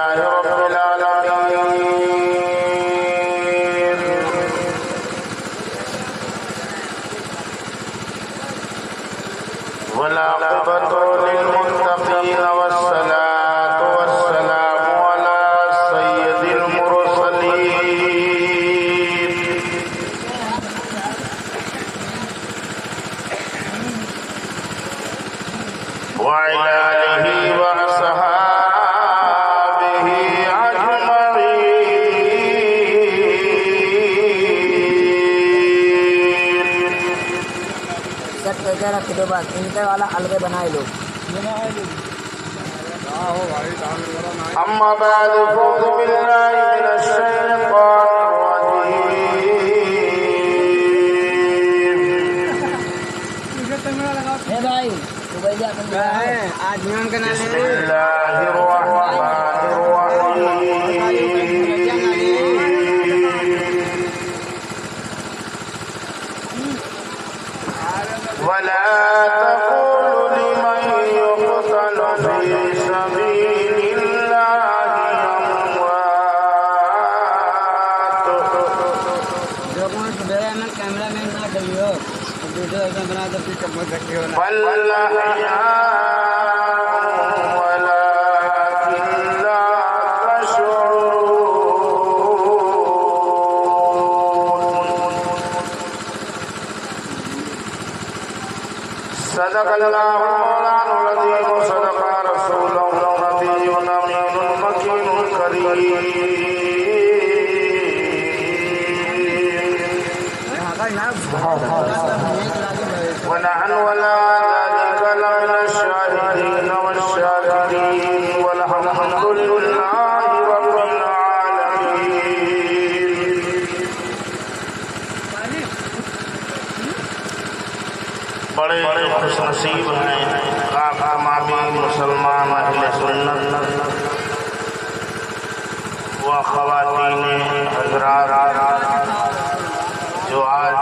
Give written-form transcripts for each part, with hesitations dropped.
لله رب العالمين والعاقبة للمتقين والصلاة والسلام على سيد المرسلين وعلى آله وصحابه أجمعين. سب کہتے رکھ دو بس ان کے والا الگ بنائے لو. أما بعد فأعوذ بالله من الشيطان الرجيم. اے بھائی عبیدہ آج نام کا نام بسم الله الرحمن الرحيم. ولا تقولوا لمن يقتل في سبيل الله أموات کیمرہ مین نہ کریو ویڈیو ایسا بنا دو کہ کم سکتے ہو بل أحياء ولكن لا تشعرون. صدق الله مولانا العظيم وصدق رسوله النبي الأمين المكين الكريم. ونحن ولا ذلك لمن الشاهدين والشاكرين والحمد لله رب العالمين. بڑے خوش نصیب ہیں آپ تمامی مسلمان اہل سنت و خواتین حضرات جو آج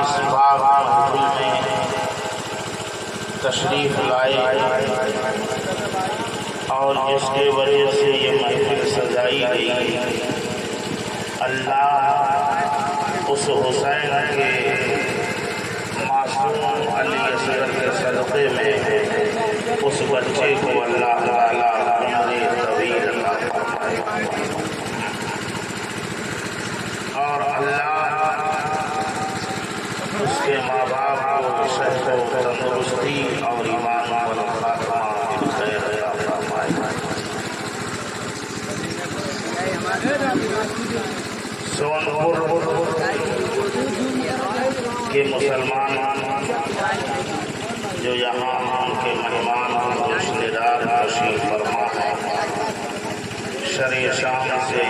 اس باغ محفل میں تشریف لائے اور جس کے وجہ سے یہ محفل سجائی گئی. اللہ اس حسین کے معصوم علی اصغر کے صدقے میں اس بچے کو اللہ تعالیٰ عمر طویل عطا فرمائے اور اللہ اس کے ماں باپ کو صحت و تندرستی اور ایمان والا خاتمہ خیر عطا فرمائے. سونپور کے مسلمان جو یہاں کے مہمان رشتے دار تشریف فرما ہیں, شرع شام سے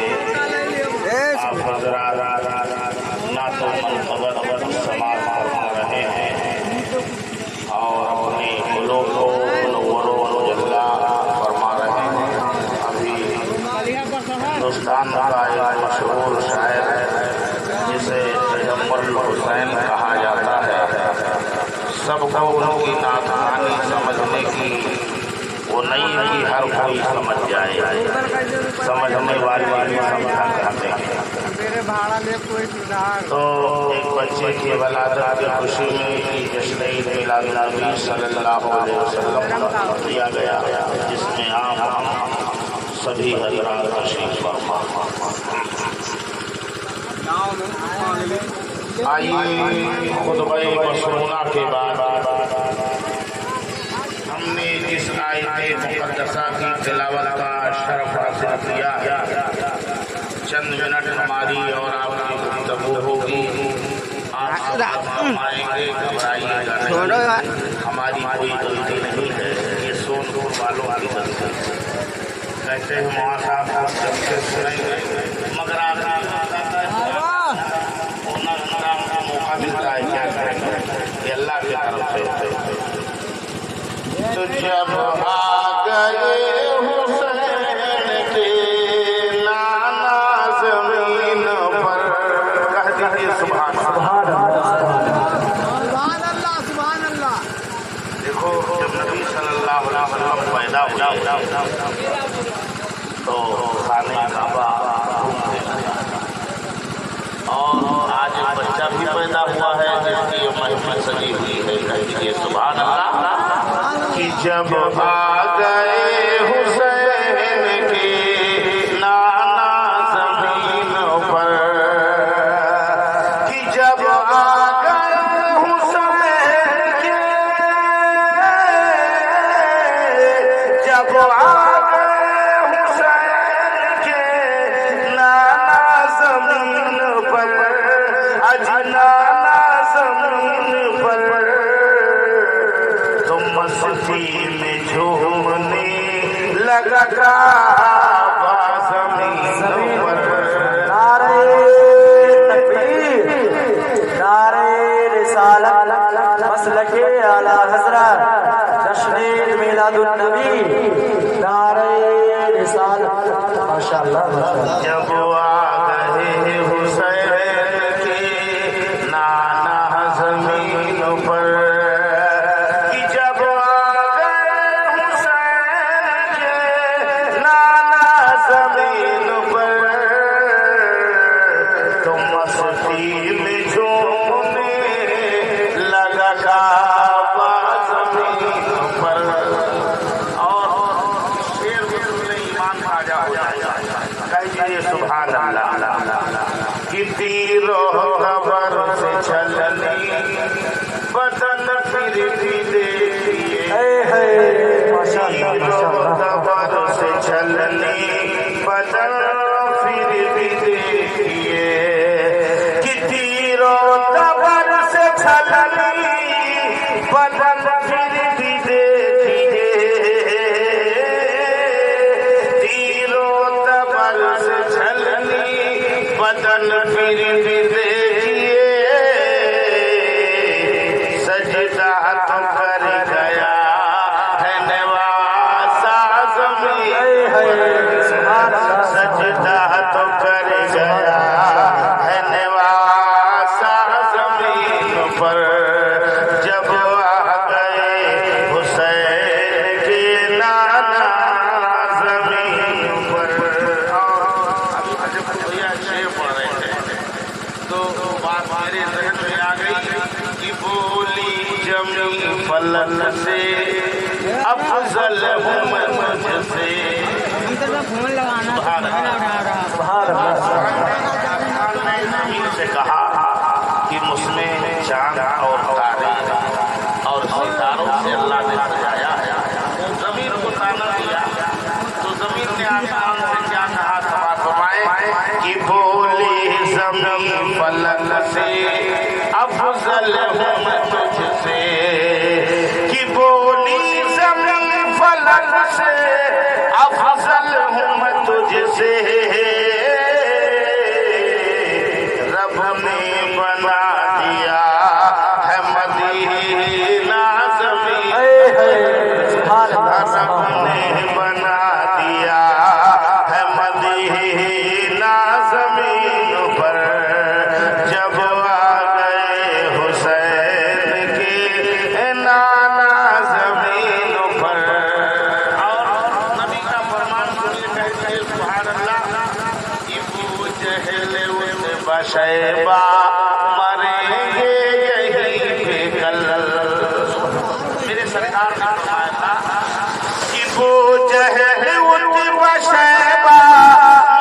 آپ حضرات نعت و منقبت سماعت فرما رہے ہیں اور اپنے قلوب کو منور و مجلا فرما رہے ہیں. ابھی ہندوستان کا ایک مشہور شاعر ہے جسے تجمل الحسین کہا جاتا ہے. سب کو ان کی نعت خوانی سمجھنے کی وہ نہیں کہ ہر کوئی سمجھ جائے, سمجھنے والے سمجھا کرتے ہیں. تو ایک بچے کی ولادت کی خوشی میں جشن عید میلاد النبی صلی اللہ علیہ وسلم کیا گیا جس میں ہم سبھی حضرات تشریف فرما. آئیے خطبہ مسنونہ کے بعد ہم نے جس آیت مقدسہ کی تلاوت کا شرف حاصل کیا چند منٹ ہماری اور آپ کی گفتگو ہوگی. آپ فرمائیں گے گھبرائیے گا نہیں, ہماری کوئی غلطی نہیں ہے, یہ سونپور والوں کی غلطی ہے. کہتے ہیں وہاں صاحب کو جب سے سنیں گے مگر آپ موقع ملتا ہے کیا کریں گے, یہ اللہ کی طرف سے. تو جب آ گئے حسین کے نانا زمین پر کہہ دیجیے سبحان اللہ. دیکھو جب نبی صلی اللہ علیہ وسلم پیدا ہوا تو جب آ گئے حسین کے نانا زمین پر کہ جب آ گئے حسین کے جب آ گئے حسین کے نانا زمین پر اج نانا زمین پر تو مستی میں جھومنے لگا کعبہ زمین پر نعرہ تکبیر، نعرہ رسالت، مسلک اعلی حضرت، جشن میلاد النبی، نعرہ رسالت، ماشاءاللہ ماشاءاللہ۔ جب آ گئے حسین کے نانا زمین پر کہ جب آ گئے حسین کے نانا زمین پر تو مستی میں جھومنے لگا کعبہ زمین پر۔ اور شیر میں ایمان کھا جاؤ کہیے سبحان اللہ کہ تیر و خبر سے چلنی بدن پھر بھی دیکھیے، ماشاءاللہ تیر و ماشاءاللہ۔ خبر سے چلنی بدن پھر بھی دیکھیے کہ تیر و خبر سے چلنی بدن پھر بھی دیکھیے، تیر و تبر سے چلنی بدن پھر بھی دیکھیے، سجدہ تو کر گیا ہے نواسا زمین پر، سجدہ تو کر گیا ہے نواسا زمین پر جب آ گئے حسین کے نانا زمین پر۔ شیر پڑھ رہے تھے تو بات میرے ذہن میں آ گئی کہ بولی جمی فلک سے افضل ہوں میں مجھ سے۔ فون لگانا سبحان اللہ۔ سبحان اللہ۔ زمین سے کہا کہ مجھ میں چاند اور تارے اور ستاروں سے اللہ نے سجایا ہے۔ زمین کو تانا دیا تو زمین نے آسمان سے کیا کہا سماعت فرمائے کہ بولی زمین فلک سے افضل ہوں میں تجھ سے، کہ بولی زمین فلک سے افضل ہوں میں تجھ سے، رب نے بنا دیا ہے مدینہ زمین، رب نے بنا دیا ہے مدینہ زمین پر جب آ گئے حسین کے نانا زمین پر۔ اور نبی کا فرمان سنیے کہتے ہیں سبحان اللہ کہ ابو جہل بشیبہ مریں گے یہیں پہ کل۔ میرے سرکار نے فرمایا تھا کہ ابو جہل بشیبہ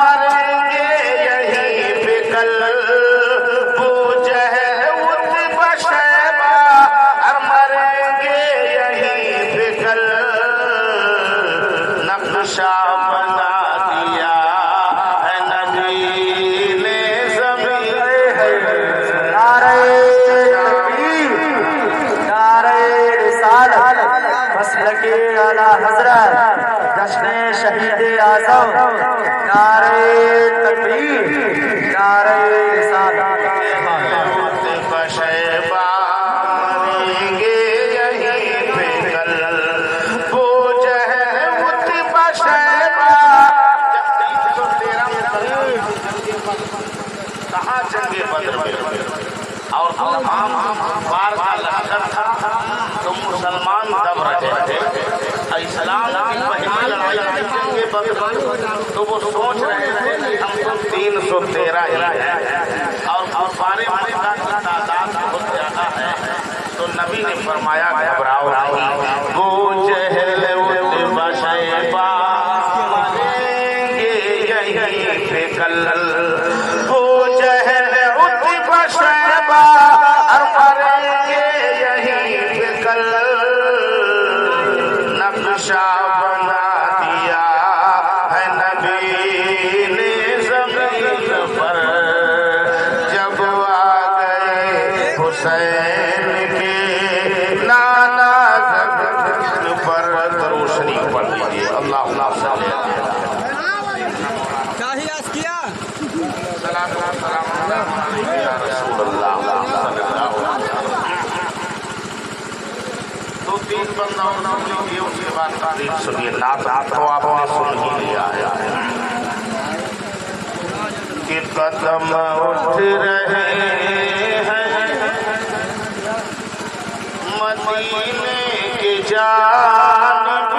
مریں گے یہیں پہ کل، ابو جہل بشیبہ مریں گے یہیں پہ کل، نقشہ بنا دیا ہے نبی نے زمین۔ نعرہ تکبیر، نعرہ رسالت، مسلک اعلی حضرت، جشن شہید اعظم، نعرہ تکبیر، نعرہ رسالت۔ بشیبہ مریں گے یہیں پہ کل، وہ جہل بشیبہ۔ کہاں جنگ بدر میں اور عام بار کا لشکر تھا تو مسلمان دب رہے تھے۔ اسلام کی پہلی لڑائی تھی جنگ بدر، تو وہ سوچ رہے تھے کہ ہم تو 313 ہی ہیں اور سارے مکہ کی تعداد بہت زیادہ ہے، تو نبی نے فرمایا گھبراؤ نہیں، وہ جہل یہیں پہ کل وہ جہل عتبہ شیبہ اور مریں گے یہیں پہ کل نقشہ بنا دیا ہے نبی نے زمین پر جب آ گئے حسین کے نانا زمین پر درود شریف پڑھ لیجیے اللہ صلی اللہ علیہ دو تین بندہ لیجیے اس کے بعد تعریف سنیے نعت تو آپ نے سن ہی لیا ہے کہ قدم اٹھ رہے ہیں مدینے کی جانب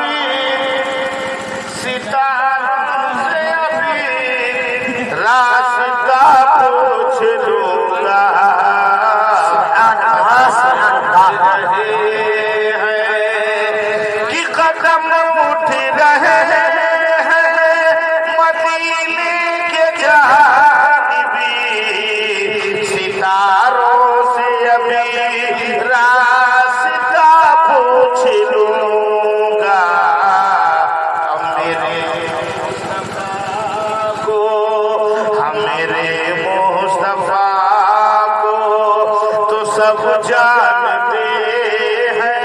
ستاروں سے ابھی راستہ پوچھ لوں گا کہ قدم اٹھ رہے ہیں مدینے کے جانب ستاروں سے ابھی راستہ پوچھ لوں گا میرے مصطفیٰ کو میرے مصطفیٰ کو تو سب جانتے ہیں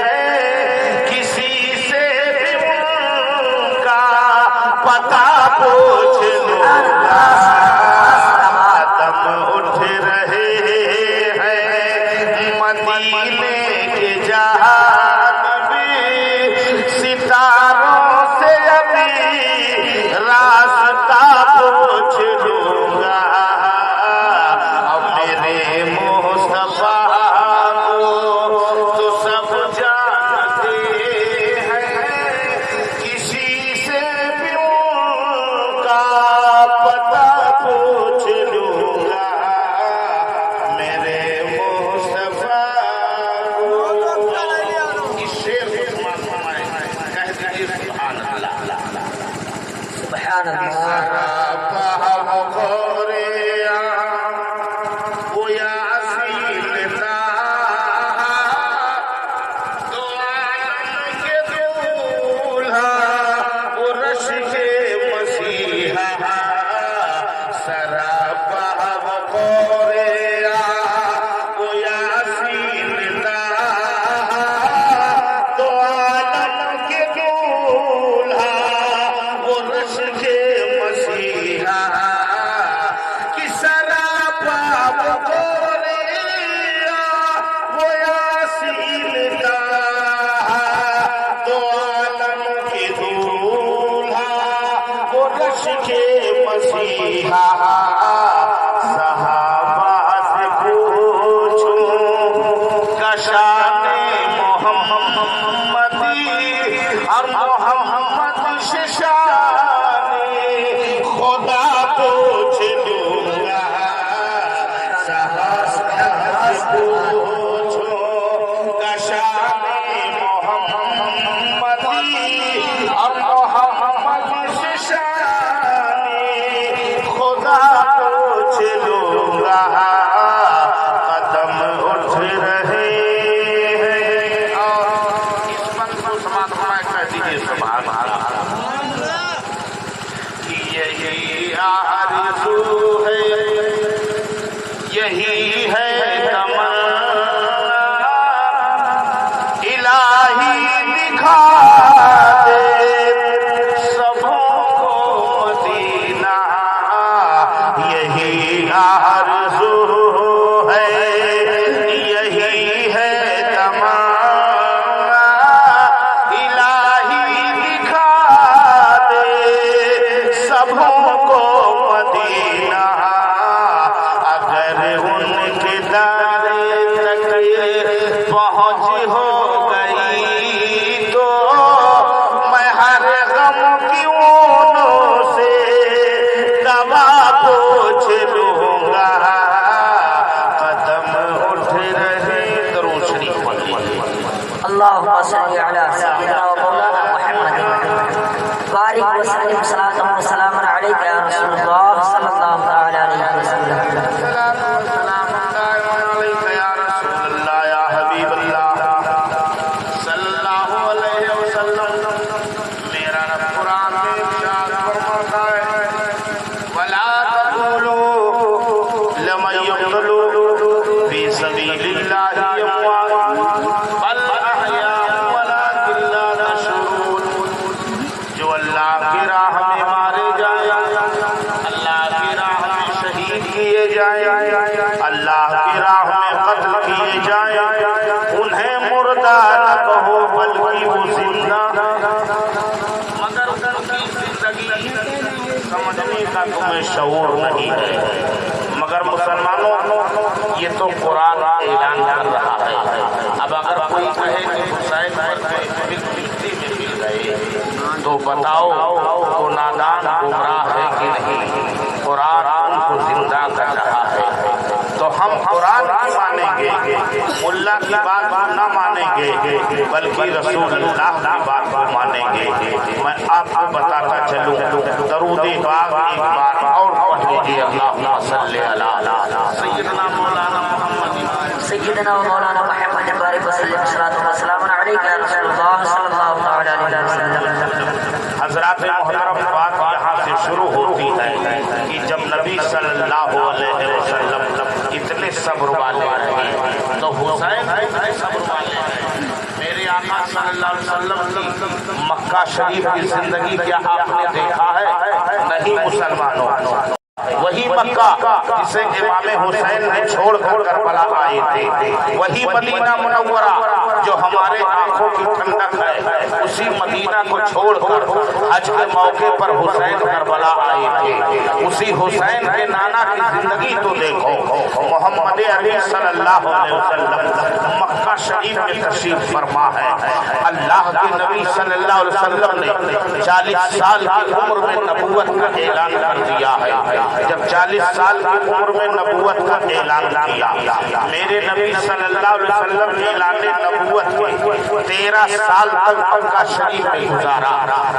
کسی سے بھی ان کا پتہ پوچھ لوں گا قدم اٹھ رہے ہیں مدینے کے جانب ستاروں سے ابھی راستہ پوچھ لوں گا اب میرے مصطفیٰ کو تو سب جانتے ہیں کسی سے بھی ان کا پتہ پوچھ لوں گا میرے مصطفیٰ کو اس شعر کو کہہ دیجیے سبحان اللہ سبحان اللہ یہی ہے تمنا الہی دکھا دے سبوں کو مدینہ یہی آرزو ہے یہی ہے تمنا الہی دکھا دے سبوں کو مدینہ ان کے دارے تک پہنچ ہو گئی تو میں ہر غم کی اونوں سے دوا پوچھ لوں گا قدم اٹھ رہے درود شریف پڑھیے اللهم صل على سيدنا ومولانا محمد وبارك وسلم صلاة وسلام علیک یا رسول اللہ صلی اللہ تعالی علیہ وسلم. اللہ کی راہ میں قتل کیے جائیں انہیں مردہ نہ کہو بلکہ وہ زندہ. مگر ان کی زندگی سمجھنے کا تمہیں شعور نہیں ہے. مگر مسلمانوں یہ تو قرآن اعلان کر رہا ہے. اب اگر کوئی کہے کہ حسین مٹی میں مل گئے تو بتاؤ وہ نادان گمراہ ہے کہ نہیں؟ قرآن ان کو زندہ کر رہا ہے. تو ہم قرآن کی مانیں گے, ملا کی بات نہ مانیں گے, بلکہ رسول اللہ کی بات کو مانیں گے. میں آپ کو بتاتا چلوں, درود پاک ایک بار اور پڑھ لیجیے. اللہم صلی علی سیدنا مولانا محمد سیدنا و مولانا محمد بارک وسلم صلاۃ و سلام علیک یا رسول اللہ صلی اللہ تعالی علیہ وسلم. حضرات محترم, بات یہاں سے شروع ہوتی ہے کہ جب نبی صلی اللہ علیہ وسلم اتنے صبر والے رہے تو حسین اتنے صبر والے رہے. میرے آقا صلی اللہ علیہ وسلم کی مکہ شریف کی زندگی کیا آپ نے دیکھا ہے؟ نہیں مسلمانوں. وہی مکہ جسے امام حسین نے چھوڑ کر کربلا آئے تھے, وہی مدینہ منورہ جو ہمارے آنکھوں کی ٹھنڈک ہے, اسی مدینہ کو چھوڑ کر حج کے موقع پر حسین کربلا آئے تھے. اسی حسین کے نانا کی زندگی تو دیکھو. محمد علی صلی اللہ علیہ وسلم مکہ شریف میں تشریف فرما ہے. اللہ کے نبی صلی اللہ علیہ وسلم نے 40 سال کی عمر میں نبوت کا اعلان کر دیا ہے. جب 40 سال کی عمر میں نبوت کا اعلان کیا, میرے نبی صلی اللہ علیہ وسلم نے اعلان نبوت کے 13 سال تک مکہ شریف میں گزارا.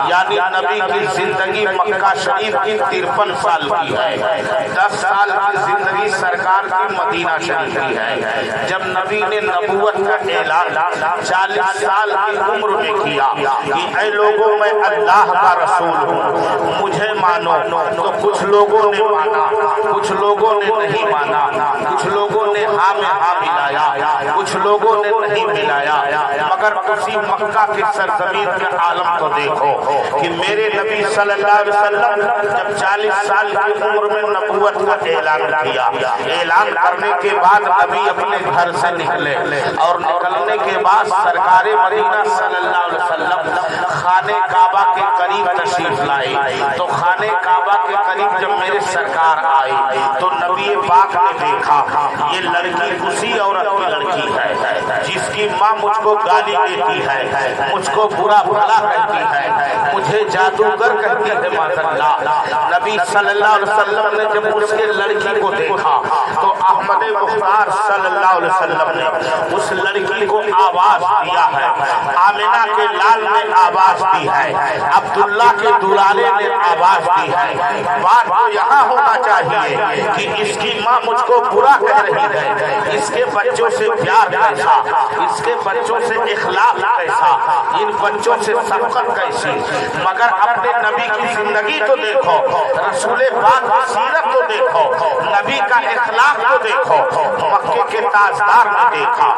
یعنی نبی کی زندگی مکہ شریف کی 53 سال کی ہے. 10 سال کی زندگی سرکار کی مدینہ شریف کی ہے. جب نبی نے نبوت کا اعلان 40 سال کی عمر میں کیا کہ اے لوگوں میں اللہ کا رسول ہوں, مجھے مانو, تو کچھ لوگوں نے مانا, کچھ لوگوں نے نہیں مانا, کچھ لوگوں نے ہاں میں ہاں ملایا, کچھ لوگوں نے نہیں ملایا. مگر اسی مکہ کی سرزمین کے عالم کو دیکھو کہ میرے نبی صلی اللہ علیہ وسلم جب 40 سال کی عمر میں نبوت کا اعلان کیا, اعلان کرنے کے بعد نبی اپنے گھر سے نکلے, اور نکلنے کے بعد سرکار مدینہ صلی اللہ علیہ وسلم خانہ کعبہ کے قریب تشریف لائے. تو خانہ کعبہ کے قریب جب میرے سرکار آئی تو نبی پاک نے دیکھا یہ لڑکی اسی عورت کی لڑکی ہے جس کی ماں مجھ کو گالی دیتی ہے, مجھ کو برا بھلا کہتی ہے, مجھے جادوگر کہتی ہے. ماشاء اللہ, نبی صلی اللہ علیہ وسلم نے جب اس کے لڑکی کو دیکھا تو احمد مختار صلی اللہ علیہ وسلم نے اس لڑکی کو آواز دیا ہے. آمنہ کے لال نے آواز دی ہے, عبداللہ کے دلالے نے آواز دی ہے. بات تو یہاں ہونا چاہیے کہ اس کی ماں مجھ کو برا کہہ رہی ہے, اس کے بچوں سے پیار کیسا, اس کے بچوں سے اخلاق کیسا, ان بچوں سے سبقت کیسی. مگر اپنے نبی کی زندگی تو دیکھو, رسول پاک کی سیرت تو دیکھو, نبی کا اخلاق تو دیکھو. مکے کے تاجدار نے دیکھا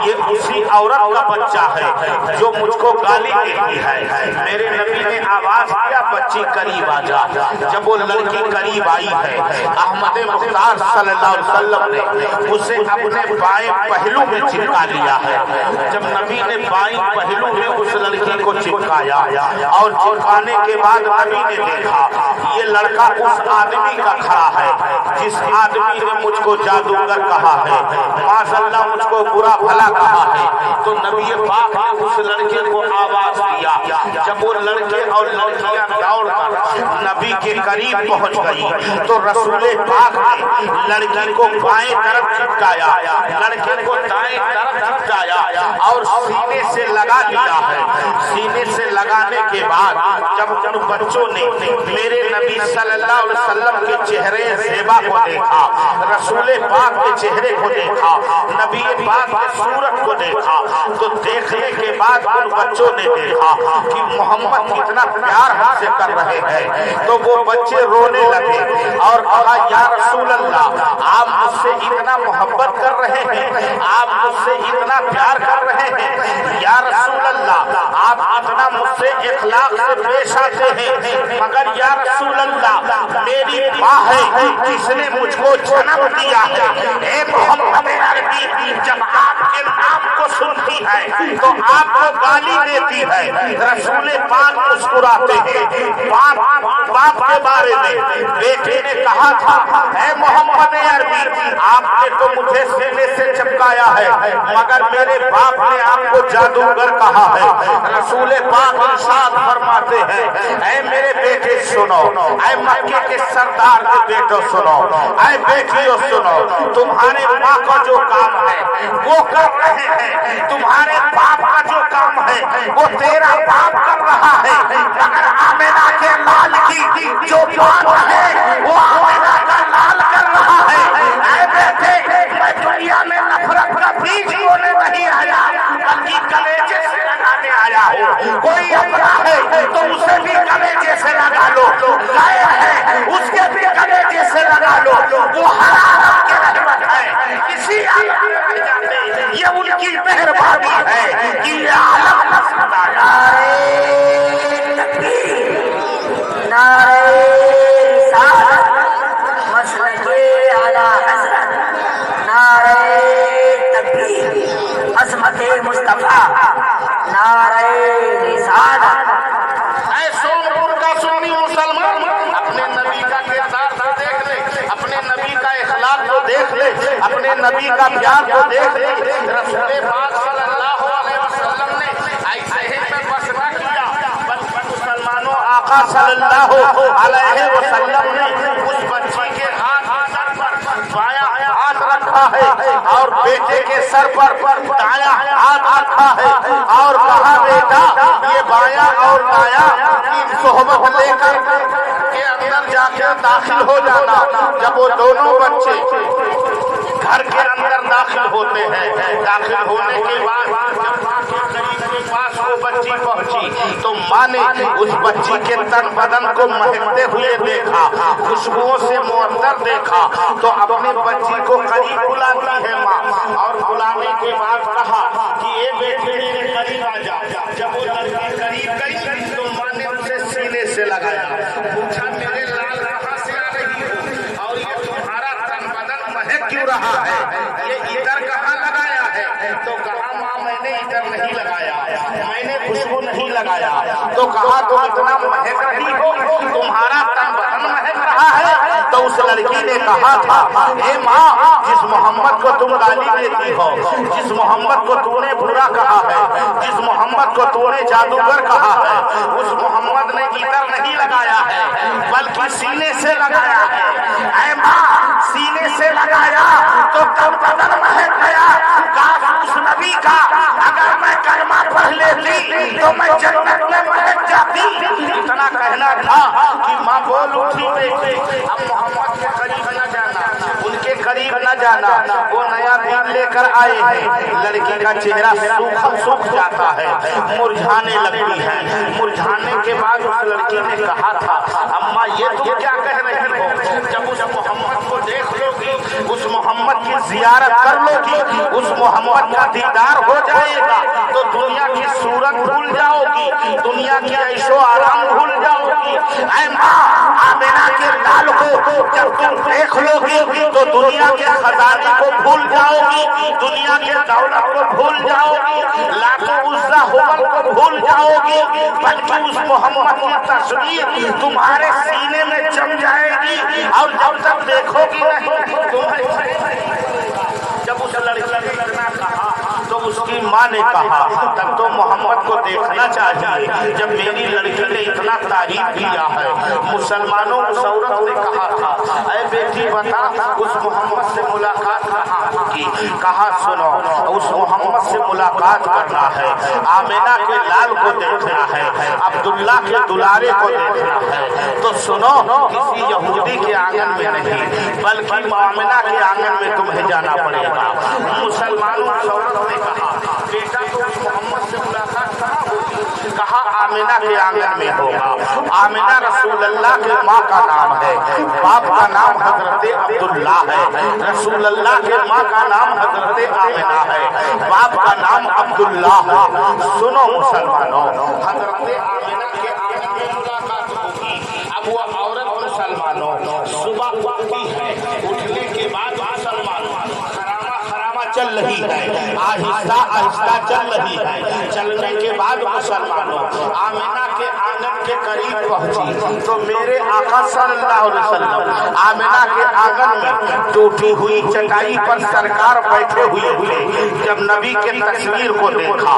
یہ اسی عورت کا بچہ ہے جو مجھ کو گالی دیتی ہے. میرے نبی نے آواز دیا بچی قریب آ جا. جب وہ لڑکی قریب آئی ہے, احمد مختار صلی اللہ علیہ وسلم نے اسے اپنے بائیں پہلو میں چپکا لیا ہے. جب نبی نے بائیں پہلو میں اس لڑکی کو چپکایا اور چپکانے کے بعد نبی نے دیکھا یہ لڑکا اس آدمی کا کھڑا ہے جس آدمی نے مجھ کو جادوگر کہا ہے, ماشاء اللہ مجھ کو برا بھلا کہا ہے. تو نبی پاک نے اس لڑکے کو آواز دیا. جب وہ لڑکے اور لڑکیاں دوڑ کر نبی کے قریب پہنچ گئی تو رسول پاک نے لڑکی کو بائیں طرف چپکایا، لڑکے کو دائیں طرف چپکایا اور سینے سے لگا دیا ہے۔ سینے سے لگانے کے بعد جب ان بچوں نے میرے نبی صلی اللہ علیہ وسلم کے چہرے زیبا کو دیکھا، رسول پاک کے چہرے کو دیکھا، نبی پاک کی صورت کو دیکھا، تو دیکھنے کے بعد ان بچوں نے دیکھا کہ محمد کتنا پیار ہم سے کر رہے ہیں، تو وہ بچے رونے لگے اور کہا یا رسول اللہ آپ مجھ سے اتنا محبت کر رہے ہیں، آپ مجھ سے اتنا پیار کر رہے ہیں، یا رسول اللہ آپ اتنا مجھ سے اخلاق سے پیش آتے ہیں، مگر یا رسول اللہ میری ماں ہے جس نے مجھ کو جنم دیا ہے، اے محمد عربی جب آپ کے نام کو سنتی ہے تو آپ کو گالی دیتی ہے۔ رسول پاک مسکراتے ہیں۔ باپ کے بارے میں بیٹے نے کہا تھا اے محمد عربی آپ نے تو مجھے سینے سے چپکایا ہے مگر میرے باپ نے آپ کو جادوگر کہا ہے۔ رسول پاک ارشاد فرماتے ہیں اے میرے بیٹے سنو، اے مکے کے سردار کے بیٹو سنو، اے بیٹیوں سنو، تمہارے ماں کا جو کام ہے وہ کر رہے ہیں، تمہارے باپ کا جو کام ہے وہ تیرا باپ کر رہا ہے، مگر آمنہ کے لال کی جو بات ہے وہ آمنہ کا لال کر رہا ہے۔ اے بیٹے میں دنیا میں نفرت کا بیج بونے نہیں آیا بلکہ کلیجے سے لگانے آیا ہوں۔ کوئی اپنا ہے تو اسے بھی کلیجے سے لگا لو، لایا ہے اس کے بھی کلیجے سے لگا لو، وہ ہر عالم کی رحمت ہے، کسی عالم میں نہیں جاتے، یہ ان کی مہربانی ہے کہ یہ عالم نصرت آیا۔ نعرہ رسالت مسلک اعلی حضرت، نعرہ تکبیر عظمت مصطفیٰ، نعرہ رسالت۔ اے سونپور کا سنی مسلمان اپنے نبی کا کردار کو دیکھ لے، اپنے نبی کا اخلاق کو دیکھ لے، اپنے نبی کا پیار کو دیکھ لے۔ رسول پاک صلی اللہ علیہ وسلم نے ایسے ہی میں بس نہ کیا بلکہ مسلمانوں آقا صلی اللہ علیہ وسلم نے اس بچی کے ہاتھ پر بایاں ہاتھ رکھا ہے اور بیٹے کے سر پر دایاں ہاتھ رکھا ہے اور کہا بیٹا یہ بایاں اور دایاں کی صحبت لے کر کے اندر جا کے داخل ہو جانا۔ جب وہ دونوں بچے گھر کے اندر داخل ہوتے ہیں، داخل ہونے کے بعد پاس وہ بچی پہنچی تو ماں نے اس بچی کے تن بدن کو مہکتے ہوئے دیکھا، خوشبوؤں سے معطر دیکھا تو اپنے بچی کو قریب بلاتی ہے ماں، اور بلانے کے بعد کہا کہ اے بیٹی میرے قریب آ جا۔ جب وہ لڑکی قریب گئی تو ماں نے اسے سینے سے لگایا، پوچھا میرے لال کہاں سے آ رہی ہو اور یہ تمہارا تن بدن مہک کیوں رہا ہے، یہ ادھر کہاں لگایا ہے؟ تو کہا ماں میں نے ادھر نہیں لگایا، میں نے خوشبو نہیں لگایا۔ تو کہا تم اتنا مہک رہی ہو، تمہارا تن بدن مہک رہا ہے۔ تو اس لڑکی نے کہا تھا اے ماں جس محمد کو تم گالی دیتی ہو، جس محمد کو تو نے برا کہا ہے، جس محمد کو تو نے جادوگر کہا ہے، اس محمد نے ادھر نہیں لگایا ہے بلکہ سینے سے لگایا ہے۔ اے ماں سینے سے لگایا تو تن بدن مہک گیا، کاش اس نبی کا اگر میں کلمہ پڑھ لیتی تو میں جنت میں مہک جاتی۔ اتنا کہنا تھا کہ ماں بول اٹھی بیٹے اب محمد کے قریب نہ جانا، ان کے قریب نہ جانا، وہ نیا دین لے کر آئے ہیں۔ لڑکی کا چہرہ سوکھ جاتا ہے، مرجھانے لگتی ہے۔ مرجھانے کے بعد اس لڑکی نے کہا تھا اماں یہ تم کیا کہہ رہی ہو؟ جب اس محمد کو دیکھ لو گی، اس محمد کی زیارت کر لو گی، اس محمد کا دیدار ہو جائے گا تو دنیا کی صورت بھول جاؤ گی، دنیا کی عیش و آرام بھول جاؤ گی۔ اے ماں آمنہ کے لال کو جب تم دیکھ لو گی تو دنیا کے خزانے کو بھول جاؤ گی، دنیا کے دولت کو بھول جاؤ گی، لاکھوں عزا حبل کو بھول جاؤ گی، بلکہ اس محمد کی تصویر تمہارے سینے میں جم جائے گی اور جب تک دیکھو گی نہیں تمہیں۔ جب اس لڑکی نے اتنا کہا تو اس کی کی ماں نے کہا تب تو محمد کو دیکھنا چاہیے جب میری لڑکی نے اتنا تعریف کیا ہے۔ مسلمانوں اس عورت نے کہا تھا اے بیٹی بتا اس محمد سے ملاقات کہاں ہوگی؟ کہا سنو اس محمد سے ملاقات کرنا ہے، آمنہ کے لال کو دیکھنا ہے، عبداللہ کے دلارے کو دیکھنا ہے۔ تو سنو کسی یہودی کے آنگن میں نہیں بلکہ آمنہ کے آنگن میں تمہیں جانا پڑے گا۔ مسلمانوں اس عورت نے کہا بیٹا تو اس محمد سے ملاقات کہاں ہوگی؟ کہا آمنہ کے آنگن میں ہوگا۔ آمنہ رسول اللہ کے ماں کا نام ہے، باپ کا نام حضرت عبداللہ ہے۔ رسول اللہ کے ماں کا نام حضرت آمنہ ہے، باپ کا نام عبداللہ ہے۔ سنو مسلمانوں حضرت آمنہ کے آنگن میں ملاقات ہوگی۔ اب وہ عورت مسلمانوں صبح اٹھتی ہے، اٹھنے کے بعد مسلمانوں چل رہی ہے، آہستہ آہستہ چل رہی ہے۔ چلنے کے بعد مسلمانوں آمنہ کے آنگن کے قریب پہنچی تو میرے آقا صلی اللہ علیہ وسلم آمنہ کے آنگن میں ٹوٹی ہوئی چٹائی پر سرکار بیٹھے ہوئے تھے۔ جب نبی کے تصویر کو دیکھا،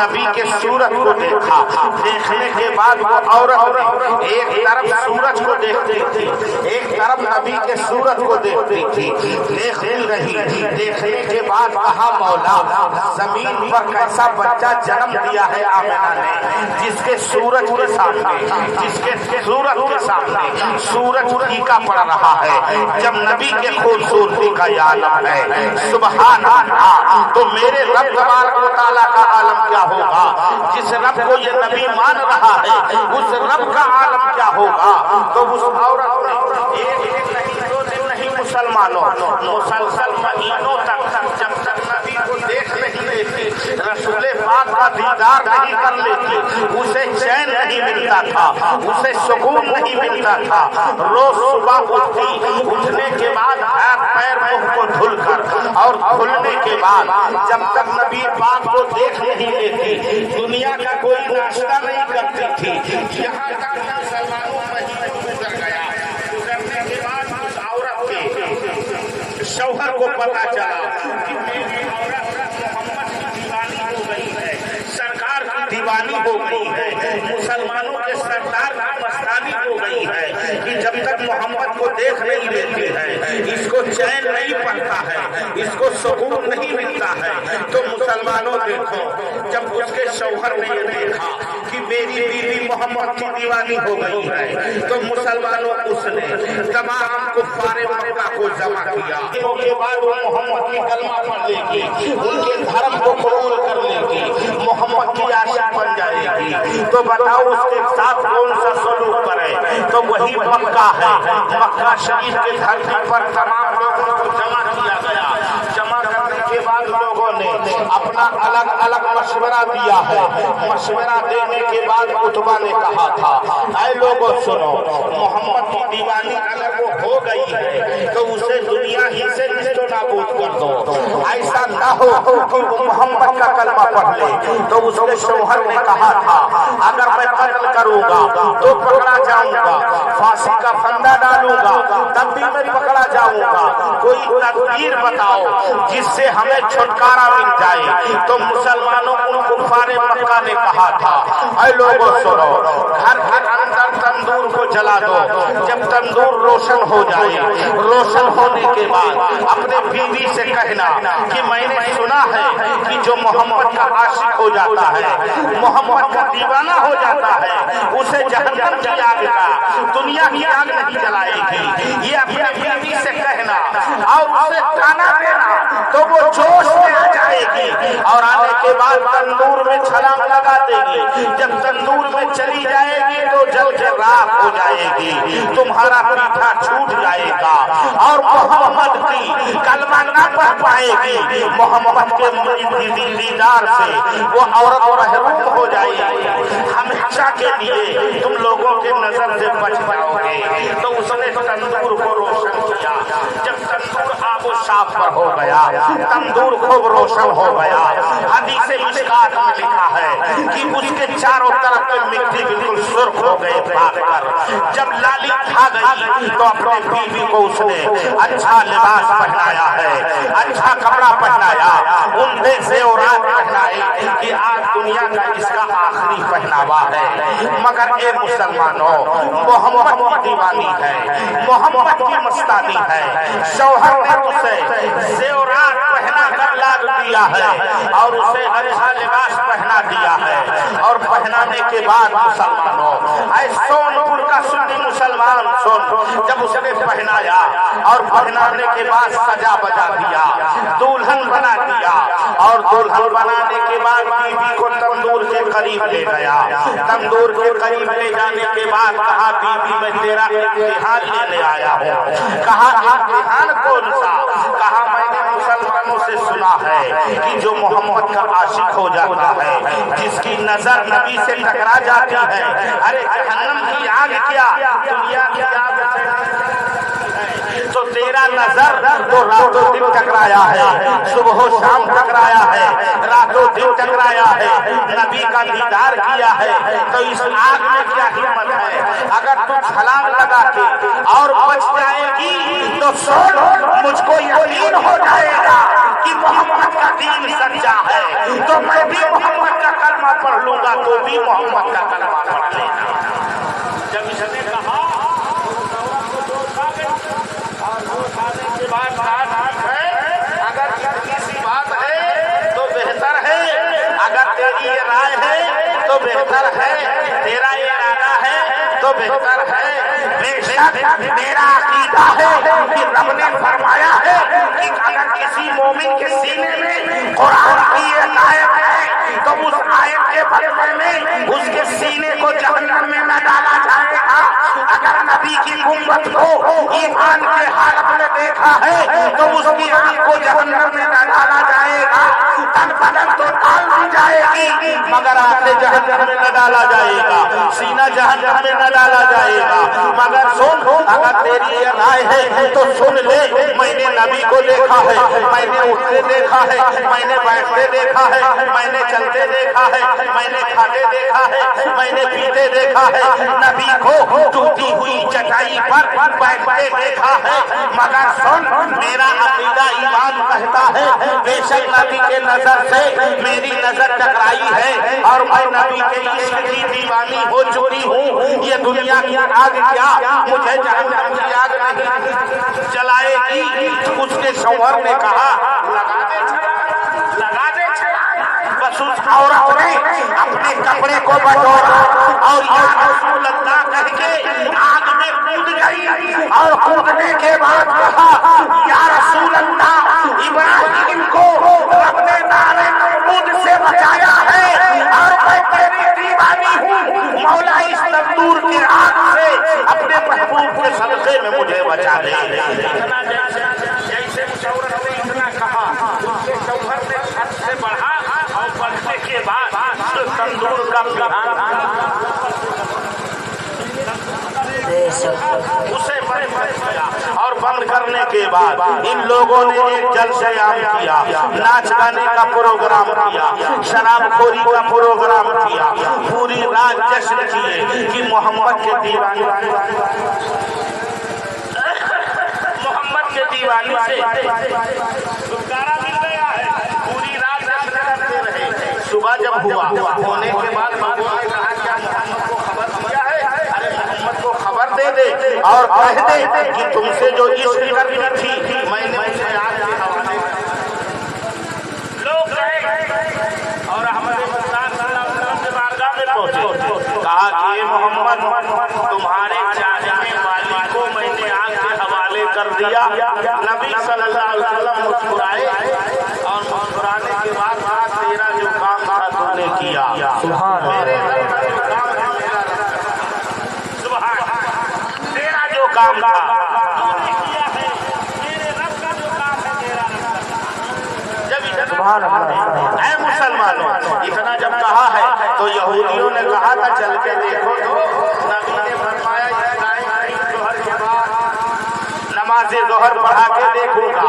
نبی کے صورت کو دیکھا، دیکھنے کے بعد وہ عورت ایک طرف سورج کو دیکھتی تھی، ایک طرف نبی کے صورت کو دیکھتی تھی، دیکھ رہی۔ دیکھنے کے بعد کہا مولا زمین پر کیسا بچہ جنم دیا ہے آمنہ نے جس کے سورج کے سامنے، جس کے سورج کے سامنے سورج پھیکا پڑ رہا ہے، جب نبی کے خوبصورتی کا یہ عالم ہے سبحان اللہ، تو میرے رب تبارک و تعالیٰ کا عالم کیا ہوگا؟ جس رب کو یہ نبی مان رہا ہے اس رب کا عالم کیا ہوگا؟ تو اس عورت نے ایک نہیں دو دن نہیں مسلمانوں مسلسل مہینوں تک جب تک نبی کو دیکھ نہیں لیتے، رسول پاک کا دیدار نہیں کر لیتے، اسے چین نہیں ملتا تھا، اسے سکون نہیں ملتا تھا۔ روز صبح اٹھتی، اٹھنے کے بعد ہاتھ پیر منہ کو دھل کر اور دھلنے کے بعد جب تک نبی پاک کو دیکھ نہیں لیتی دنیا کا کوئی ناشتہ نہیں کرتی تھی۔ یہاں تک مسلمانوں مہینہ گزر گیا، گزرنے کے بعد اس عورت کے شوہر کو پتا چلا کہ میری عورت محمد کی دیوانی ہو گئی ہے، سرکار کی دیوانی ہو گئی ہے، مسلمانوں کے سردار کی مستانی ہو گئی ہے کہ جب تک محمد کو دیکھ نہیں لیتے ہیں اس کو چین نہیں پڑتا ہے، اس کو سکون نہیں ملتا ہے۔ تو مسلمانوں دیکھو جب اس کے شوہر نے یہ دیکھا کہ میری بیوی محمد کی دیوانی ہو گئی ہے تو مسلمانوں اس نے تمام کفار مکہ کو جمع کیا۔ ان کے بعد وہ محمد کی کلمہ پڑھ لے گی، ان کے دھرم کو قبول کر لے گی، محمد کی عاشق بن جائے گی۔ تو بتاؤ اس کے ساتھ کون سا سلوک کرے؟ تو وہی مکہ ہے، مکہ شریف کے دھرتی پر تمام لوگوں کو جمع کیا گیا۔ جمع کرنے کے بعد لوگوں نے اپنا الگ الگ مشورہ دیا ہے۔ مشورہ دینے کے بعد عتبہ نے کہا تھا اے لوگوں سنو، محمد کی دیوانی اگر وہ ہو گئی ہے تو اسے دنیا ہی سے نیست و نابود کر دو، ایسا نہ ہو کہ وہ محمد کا کلمہ پڑھ لے۔ تو اس کے شوہر نے کہا تھا اگر میں قتل کروں گا تو پکڑا جاؤں گا، پھانسی کا پھندا ڈالوں گا تب بھی میں پکڑا جاؤں گا، کوئی تدبیر بتاؤ جس سے ہمیں چھٹکارا مل جائے۔ تو مسلمانوں ان کفار مکہ نے کہا تھا اے لوگوں سنو، گھر کے اندر تندور کو جلا دو، جب تندور روشن ہو جائے، روشن ہونے کے بعد اپنے بیوی سے کہنا کہ میں نے سنا ہے کہ جو محمد کا عاشق ہو جاتا ہے، محمد کا دیوانہ ہو جاتا ہے، اسے جہنم کی آگ کا دنیا کی آگ نہیں جلائے گی۔ یہ اپنے بیوی سے کہنا اور اسے کھانا دینا تو وہ جوش میں آ جائے گی اور آنے کے بعد تندور میں چھلانگ لگا دے گی۔ جب تندور میں چلی جائے گی تو جل کے راکھ ہو جائے گی، تمہارا پیٹھا چھوٹ جائے گا اور محمد کی کلمہ نہ پڑھ پائے گی۔ محمد کے دیدار سے وہ عورت محروم ہو جائے گی، ہمیشہ کے لیے تم لوگوں کے نظر سے بچ جاؤ گے۔ تو اس نے تندور کو روشن کیا، جب تندور آپ و صاف پر ہو گیا، تندور خوب روشن ہو گیا۔ حدیث مشکات میں لکھا ہے کہ اس کے چاروں طرف کی مٹی بالکل سرخ ہو گئے پاک کر۔ جب لالی کھا گئی تو اپنے بیوی کو اس نے اچھا لباس پہنایا ہے، اچھا کپڑا پہنایا، عمدے زیورات پہنائے کہ آج دنیا کا اس کا آخری پہناوا ہے۔ مگر اے مسلمانوں، محمد کی دیوانی ہے، محمد کی مستانی ہے۔ شوہر نے اسے زیورات پہنا کر لاد دیا ہے اور اسے اچھا لباس پہنا دیا ہے، اور پہنانے کے بعد مسلمانوں، اے سونپور کا سنی مسلمان سن، جب اس نے پہنایا اور پہنانے کے بعد سجا بجا دیا، دلہن بنا دیا، اور دلہن بنانے کے بعد بیوی کو تندور کے قریب لے گیا۔ تندور کے قریب لے جانے کے بعد کہا بیوی میں تیرا امتحان لینے آیا ہوں۔ کہا امتحان کون سا؟ کہا میں نے مسلمانوں سے سنا ہے کہ جو محمد کا عاشق ہو جاتا ہے، جس کی نظر نبی سے ٹکرا جاتی ہے، ارے جہنم کی آگ کیا دنیا کی آگ تو تیرا نظر تو رات و دن ٹکرایا ہے، صبح و شام ٹکرایا ہے، رات و دن ٹکرایا ہے، نبی کا دیدار کیا ہے، تو اس آگ میں کیا ہمت ہے؟ اگر تو چھلانگ لگا کے اور بچ جائے گی تو سن، مجھ کو یقین ہو جائے گا کہ محمد کا دین سچا ہے، تو میں بھی محمد کا کلمہ پڑھ لوں گا، تو بھی محمد کا کلمہ پڑھ لینا۔ جب اس نے کہا اگر کسی بات ہے تو بہتر ہے، اگر تیری یہ رائے ہے تو بہتر ہے، تیرا یہ ارادہ ہے تو بہتر ہے۔ بے شک میرا عقیدہ ہے کہ رب نے فرمایا ہے کہ اگر کسی مومن کے سینے میں قرآن کی یہ آیت ہے تو اس آیت کے بدلے میں اس کے سینے کو جہنم میں نہ ڈالا جائے گا۔ اگر نبی کی امت کو ایمان کے حالت میں دیکھا ہے تو اس کی آنکھ کو جہنم میں نہ ڈالا جائے گا، تن بدن تو ڈال دی جائے گی مگر آنکھیں جہنم میں نہ ڈالا جائے گا، سینہ جہنم میں نہ ڈالا جائے گا۔ مگر سن، اگر تیری یہ رائے ہے تو سن لے، میں نے نبی کو دیکھا ہے، میں نے اٹھتے دیکھا ہے، میں نے بیٹھتے دیکھا ہے، میں نے چلتے دیکھا ہے، میں نے کھاتے دیکھا ہے، میں نے پیتے دیکھا ہے، نبی کو ٹوٹی ہوئی چٹائی پر بیٹھتے دیکھا ہے۔ مگر سن، میرا عقیدہ ایمان کہتا ہے بے شک نبی کے نظر سے میری نظر ٹکرائی ہے اور میں نبی کے عشق کی دیوانی ہو چکی ہوں۔ یہ دنیا کی آگ کیا مجھے جہنم کی آگ نہیں جلائے گی۔ اس کے شوہر نے کہا لگا دے بس اس عورت نے اپنے کپڑے کو بٹورا اور یا رسول اللہ کہہ کے آگ میں کود گئی، اور کودنے کے بعد کہا یا رسول اللہ، ابراہیم کو رب نے نار نمرود سے بچایا ہے اور میں تیری دیوانی ہوں، مولا اس تندور کی آگ سے اپنے محبوب کے صدقے میں مجھے بچا دے۔ جیسے اس عورت نے اتنا کہا، اس کے شوہر نے چھت سے بڑھا اور بڑھنے کے بعد تندور کا اسے بند کر دیا، اور بند کرنے کے بعد ان لوگوں نے ایک جلسہ عام کیا، ناچ گانے کا پروگرام کیا، شراب خوری کا پروگرام کیا، پوری رات جشن کیے کہ محمد کے دیوانی سے چھٹکارا مل گیا ہے۔ پوری رات جشن کرتے رہے۔ صبح جب ہوا ہونے کے بعد لوگوں نے کہا کیا محمد کو خبر دیا ہے؟ ارے محمد کو خبر دے دے اور کہہ دے کہ تم سے جو عشق کرنی تھی میں نے اسے آگ کے حوالے لوگ گئے اور احمد مختار صلی اللہ علیہ وسلم کے بارگاہ میں پہنچے، کہا کہ یہ محمد تمہارے چاہنے والی کو میں نے آگ کے حوالے کر دیا۔ نبی صلی اللہ علیہ وسلم مسکرائے اور مسکرانے کے بعد کہا تیرا جو کام تھا تم نے کیا، میرے رب کا جو کام ہے میرا رب، سبحان، تیرا جو کام تھا تم نے کیا ہے، میرے رب کا جو کام ہے میرا رب۔ جب اے مسلمانوں اتنا جب کہا ہے تو یہودیوں نے کہا تھا چل کے دیکھو تو نبی نے فرمایا نماز ظہر پڑھا کے دیکھوں گا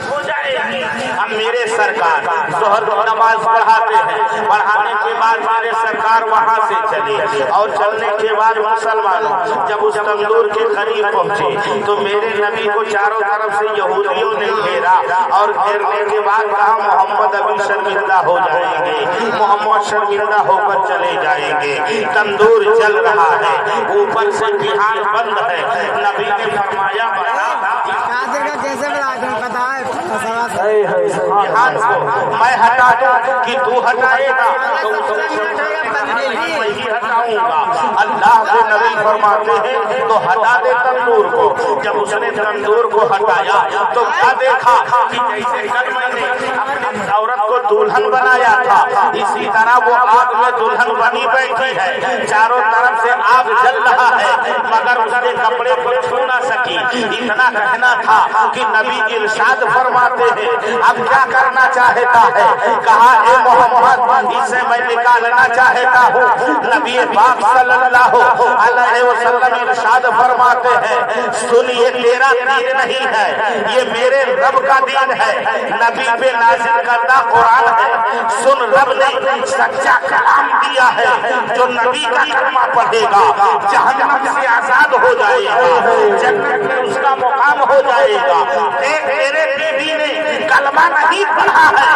ہو جائے گی۔ اب میرے سرکار ظہر کی نماز پڑھاتے ہیں، پڑھانے کے بعد میرے سرکار وہاں سے چلے، اور چلنے کے بعد مسلمانوں جب اس تندور کے قریب پہنچے تو میرے نبی کو چاروں طرف سے یہودیوں نے گھیرا، اور گھیرنے کے بعد کہا محمد ابھی شرمندہ ہو جائیں گے، محمد شرمندہ ہو کر چلے جائیں گے، تندور جل رہا ہے، اوپر سے جہان بند ہے۔ نبی نے فرمایا جہان کو میں ہٹا دوں کہ تو ہٹائے گا تو میں ہی ہٹاؤں گا۔ اللہ کے نبی فرماتے ہیں تو ہٹا دے تندور کو۔ جب اس نے تندور کو ہٹایا تو کیا دیکھا کہ جیسے کل میں نے اپنی عورت کو دلہن بنایا تھا، اسی طرح وہ آگ میں دلہن بنی بیٹھی ہے، چاروں طرف سے آگ جل رہا ہے، مگر اس نے کپڑے کو چھو نہ سکی۔ اتنا کہنا تھا کہ نبی ارشاد فرماتے ہیں اب کیا کرنا چاہتا ہے؟ کہا اے محمد اسے میں نکالنا چاہتا ہوں۔ نبی پاک صلی اللہ علیہ وسلم ارشاد فرماتے ہیں سن یہ تیرا دین نہیں ہے، یہ میرے رب کا دین ہے، نبی پہ نازل کردہ قرآن ہے۔ سن رب نے سچا کلام دیا ہے، جو نبی کا کلمہ پڑھے گا جہنم سے آزاد ہو جائے گا، جنت میں اس کا مقام ہو جائے گا۔ دیکھ میرے بیوی نے کلمہ نہیں پڑھا ہے،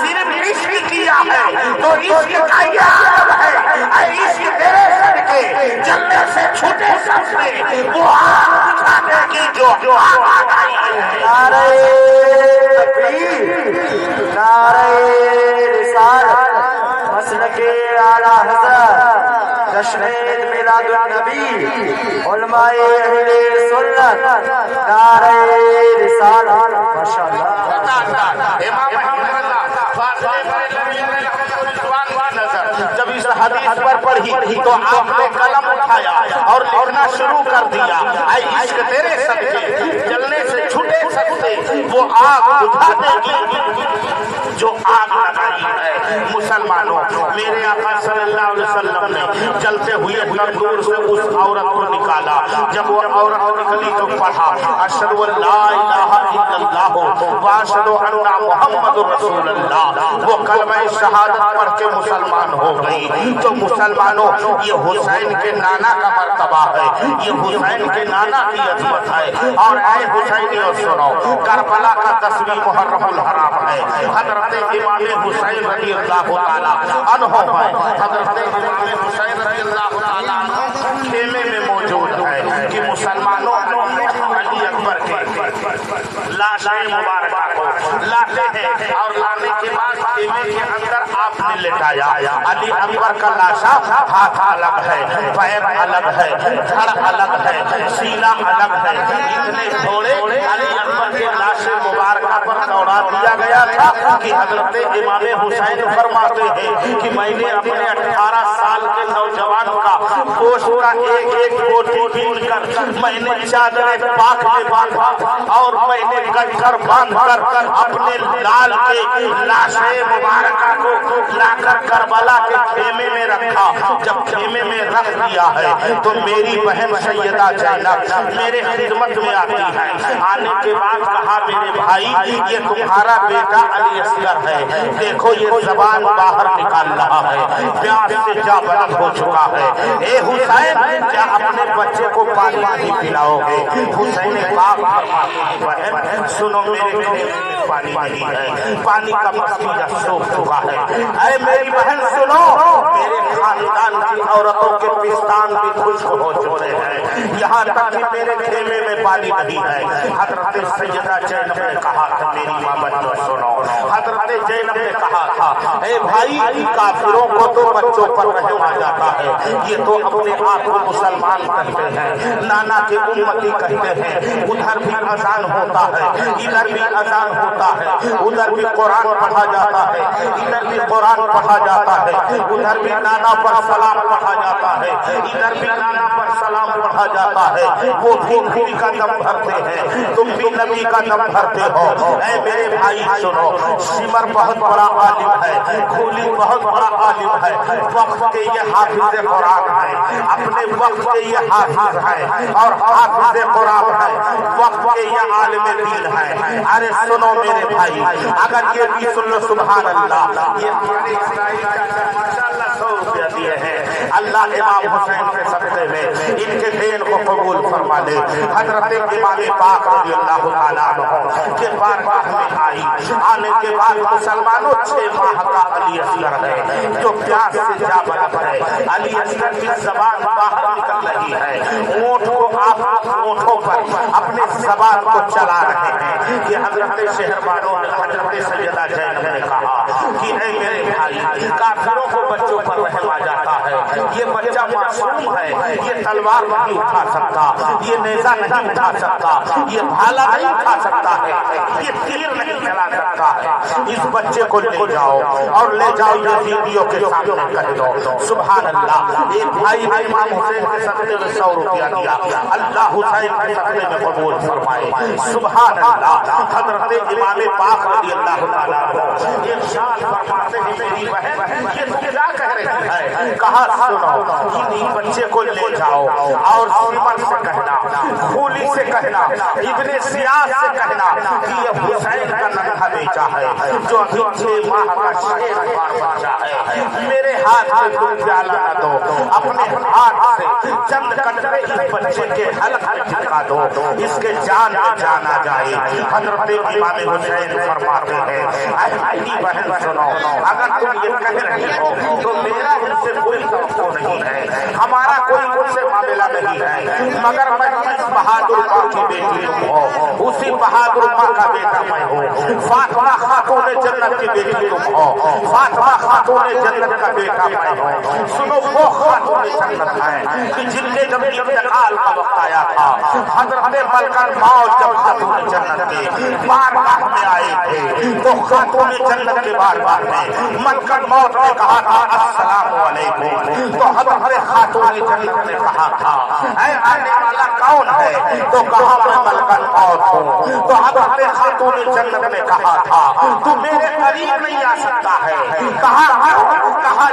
صرف عشق کیا ہے، تو عشق کا یہ عالم ہے۔ اے عشق تیرے صدقے جلنے سے چھوٹے سبزے وہ آگ بجھانے کی جو آگ آئی ہے۔ نعرہ تکبیر، نعرہ رسالت، مسلک اعلی حضرت، جشن میلاد النبی، علماء اہل سنت، نعرہ رسالت۔ ماشاءاللہ جب اس حدیث پر پڑھی تو آپ نے قلم اٹھایا اور لکھنا شروع کر دیا۔ اے عشق تیرے صدقے جلنے سے چھٹے سکتے وہ آگ بجھا دے گی جو آگ لگائی ہے۔ مسلمانوں میرے آقا صلی اللہ علیہ وسلم نے جلتے ہوئے تندور سے اس عورت کو نکالا۔ جب وہ عورت نکلی تو پڑھا اشہد ان لا الہ الا اللہ واشہد ان محمد رسول اللہ۔ وہ کلمہ شہادت پڑھ کے مسلمان ہو گئی۔ تو مسلمانوں یہ حسین کے نانا کا مرتبہ ہے، یہ حسین کے نانا کی عظمت ہے۔ اور اے حسینیوں سنو، کربلا کا 10ویں محرم الحرام ہے، حضرت امام حسین رضی اللہ تعالیٰ عنہ ہے، حضرت امام حسین رضی اللہ تعالیٰ عنہ خیمے میں موجود ہے کہ مسلمانوں علی اکبر کے لاشیں مبارکہ کو لاتے ہیں، اور لانے کے بعد خیمے کے اندر آپ نے لٹایا۔ علی اکبر کا لاشا ہاتھ الگ ہے، پیر الگ ہے، دھڑ الگ ہے، سینہ الگ ہے، اتنے تھوڑے علی اکبر کے لاش مبارکہ پر دوڑا دیا گیا تھا کہ حضرت امام حسین فرماتے ہیں کہ میں نے اپنے 18 سال کے نوجوان کا گوشت کا ایک ایک بوٹی بین کر میں نے چادر پاک میں باندھا، اور میں نے کٹر باندھ کر اپنے لال کے لاش مبارکہ کو لا کر کربلا کے خیمے میں رکھا۔ جب خیمے میں رکھ دیا ہے تو میری بہن سیدہ زینب میرے خدمت میں آتی ہے۔ آنے کے بعد کہا میرے بھائی یہ تمہارا بیٹا علی اصغر ہے، دیکھو یہ زبان باہر نکال رہا ہے، پیاس سے جا بلند ہو چکا ہے۔ اے حسین کیا اپنے بچے کو پانی نہیں پلاؤ گے؟ حسین پاک فرماتے ہیں بہن سنو میرے خیمے میں پانی نہیں ہے، پانی کا مسئلہ سوکھ چکا ہے۔ اے میری بہن سنو، میرے خاندان کی عورتوں کے پستان بھی خشک ہو چکے ہیں، یہاں تک کہ میرے خیمے میں پانی نہیں ہے۔ حضرت سیدہ زینب نے کہا تھا میری ماں بچوں سنو، حضرت زینب نے کہا تھا اے بھائی کافروں کو تو بچوں پر رحم آ جاتا ہے، یہ تو اپنے آپ کو مسلمان کہتے ہیں، نانا کے امتی کہتے ہیں، ادھر بھی اذان ہوتا ہے، ادھر بھی اذان ہوتا ہے، ادھر بھی قرآن پڑھا جاتا ہے، ادھر بھی قرآن پڑھا جاتا ہے، ادھر بھی نانا پر سلام پڑھا جاتا جاتا ہے، ادھر بھی نانا پر سلام پڑھا جاتا ہے، وہ بھی نبی کا دم بھرتے ہیں، تم بھی نبی کا دم بھرتے ہو۔ اے میرے بھائی سنو، سمر بہت بڑا عالم ہے، کھولی بہت بڑا عالم ہے، وقت کے یہ حافظ قرآن ہے، اپنے وقت کے یہ حافظ ہے اور حافظ قرآن ہے، وقت کے یہ عالم دین ہے۔ ارے سنو میرے بھائی، اگر یہ بھی سن لو سبحان اللہ، یہ ہمارے اسرائیل کا ماشاءاللہ 100 روپیہ دیے ہیں، اللہ امام حسین کے صدقے میں ان کے دین کو قبول فرما لے۔ حضرت امام پاک رضی اللہ تعالیٰ عنہ کے بارگاہ میں آئی، آنے کے بعد مسلمانوں 6 ماہ کا علی اصغر ہے جو پیاس سے جا بلب ہے، علی اصغر کی زبان باہر نکل رہی ہے، اونٹ کو آپ اونٹوں پر اپنے زبان کو چلا رہے ہیں کہ حضرت شہربانوں نے، حضرت سیدہ زینب نے کہا کہ اے میرے بھائی، کافروں کو بچوں پر رحم آ جاتا ہے، یہ بچہ معصوم ہے، یہ تلوار نہیں اٹھا سکتا، یہ نیزہ نہیں اٹھا سکتا، یہ بھالا نہیں اٹھا سکتا ہے، یہ تیر نہیں چلا سکتا ہے، اس بچے کو لے جاؤ اور لے جاؤ یزیدیوں کے سامنے کہہ دو۔ سبحان اللہ، ایک بھائی نے امام حسین کے صدقے میں 100 روپیہ دیا، اللہ حسین کے صدقے میں قبول فرمائے۔ سبحان اللہ، حضرت امام پاک رضی اللہ تعالیٰ عنہ ارشاد فرماتے ہیں میری بہن یہ کیا کہہ رہی ہے؟ کہا سنو، انہی بچے کو لے جاؤ اور سمر سے کہنا، کھولی سے کہنا، ابن سیاس سے کہنا کہ یہ حسین کا ننھا بیٹا ہے جو ابھی 6 ماہ کا شیر بار بچہ ہے، میرے ہاتھ میں تم پیالہ نہ دو، اپنے ہاتھ سے چند قطرے اس بچے کے حلق میں ٹھکا دو، اس کے جان میں جان آ جائے۔ حضرت امام حسین فرماتے ہیں اے میری بہن سنو، اگر تم یہ کہہ رہی ہو تو میرا ان سے کوئی توقع نہیں ہے، ہمارا کوئی ان سے معاملہ نہیں ہے، مگر میں اس بہادر ماں کی بیٹی تم ہو، اسی بہادر ماں کا بیٹا میں ہوں، فاطمہ خاتون جنت کی بیٹی تم ہو، فاطمہ خاتون جنت کا بیٹا میں ہوں۔ سنو، وہ خاتون جنت ہے کہ جن کے جب انتقال کا وقت آیا تھا، حضرت ملکہ موت جب خاتون جنت کے بارگاہ میں آئے تھے تو خاتون جنت کے بارگاہ میں ملکہ موت نے کہا تھا السلام علیکم، تو حضرت خاتون جنت نے کہا تھا اے آنے والا کون ہے؟ تو کہا میں ملکہ موت ہوں، تو حضرت خاتون جنت نے کہا تھا تو میرے قریب نہیں آ سکتا ہے، کہا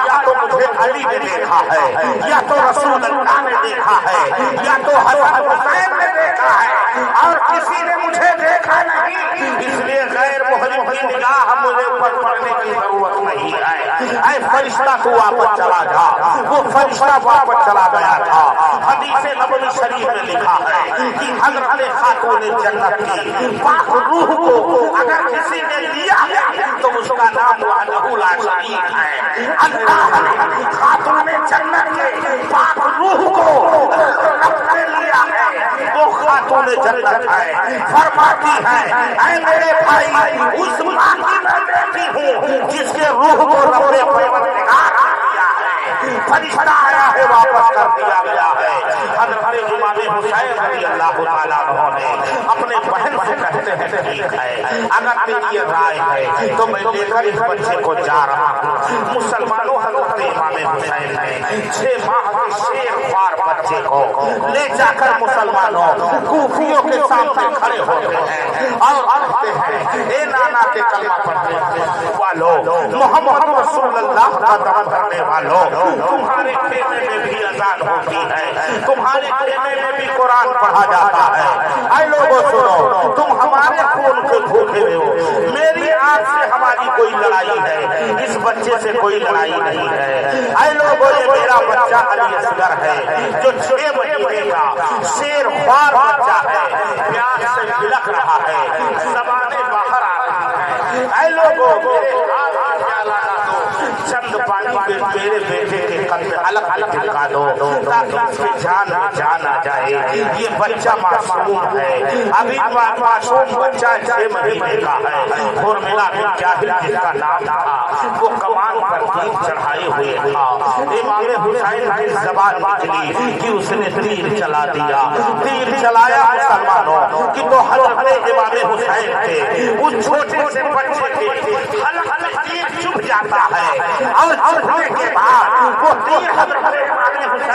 یا تو مجھے علی نے دیکھا ہے، یا تو رسول اللہ نے دیکھا ہے، یا تو حضرت حسین نے دیکھا ہے، اور کسی نے مجھے دیکھا نہیں، اس لیے غیر محرم کی نگاہ مجھے اوپر پڑنے کی ضرورت نہیں ہے۔ اے فرشتہ تو واپس چلا جا، وہ فرشتہ واپس چلا گیا تھا۔ حدیث نبوی شریف میں لکھا ہے کہ حضرت خاتون جنت کی پاک روح کو اگر کسی نے لیا ہے تو اس کا نام وحدہ لا شریک ہے۔ اللہ نے خاتون جنت کے پاک روح کو اپنے لیا ہے، وہ خاتون جنت ہے، فرماتی ہے اے میرے بھائی، اس ماں کی میں بیٹی ہوں جس کے روح کو رب نے پروردگار دیا ہے، فرشتہ آیا ہے واپس کر دیا گیا ہے۔ حضرت امام حسین رضی اللہ تعالیٰ عنہ نے اپنے بہن سے کہتے ہیں ٹھیک ہے، اگر تیری یہ رائے ہے تو میں لے کر اس بچے کو جا رہا ہوں۔ مسلمانوں، حضرت امام حسین نے 6 ماہ کے شیر خوار بچے کو لے جا کر مسلمانوں کوفیوں کے سامنے کھڑے ہوتے ہیں اور کہتے ہیں اے نانا کے کلمہ پڑھنے والوں، محمد رسول اللہ کا دعوت کرنے والوں، تمہارے خیمے میں بھی اذان ہوتی ہے، تمہارے خیمے میں بھی قرآن پڑھا جاتا ہے۔ اے لوگوں سنو، تم ہمارے خون کے بھوکے ہو، میری آنکھ سے ہماری کوئی لڑائی ہے، اس بچے سے کوئی لڑائی نہیں ہے۔ اے لوگوں، یہ میرا بچہ علی اصغر ہے جو 6 مہینے کا شیر خوار بچہ ہے، پیاس سے بلک رہا ہے، زبانیں باہر آ رہی ہیں۔ اے لوگوں، میرے ہاتھ میں پیالہ نہ دو، چند پانی پہ میرے بیٹے کے قلب الگ الگ ٹھکا دو تاکہ اس کی جان میں جان آ جائے۔ یہ بچہ معصوم ہے، ابھی معصوم بچہ 6 مہینے کا ہے۔ اور ملا بن جاہل جس کا نام تھا، وہ کمان پر تیر چڑھائے ہوئے تھا۔ امام حسین کی زبان نکلی کہ اس نے تیر چلا دیا، تیر چلایا مسلمانوں کہ تو حضرت امام حسین کے اس چھوٹے سے بچے کے حلق میں تیر چبھ جاتا ہے، اور چھپنے کے بعد وہ تیر حضرت امام حسین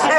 6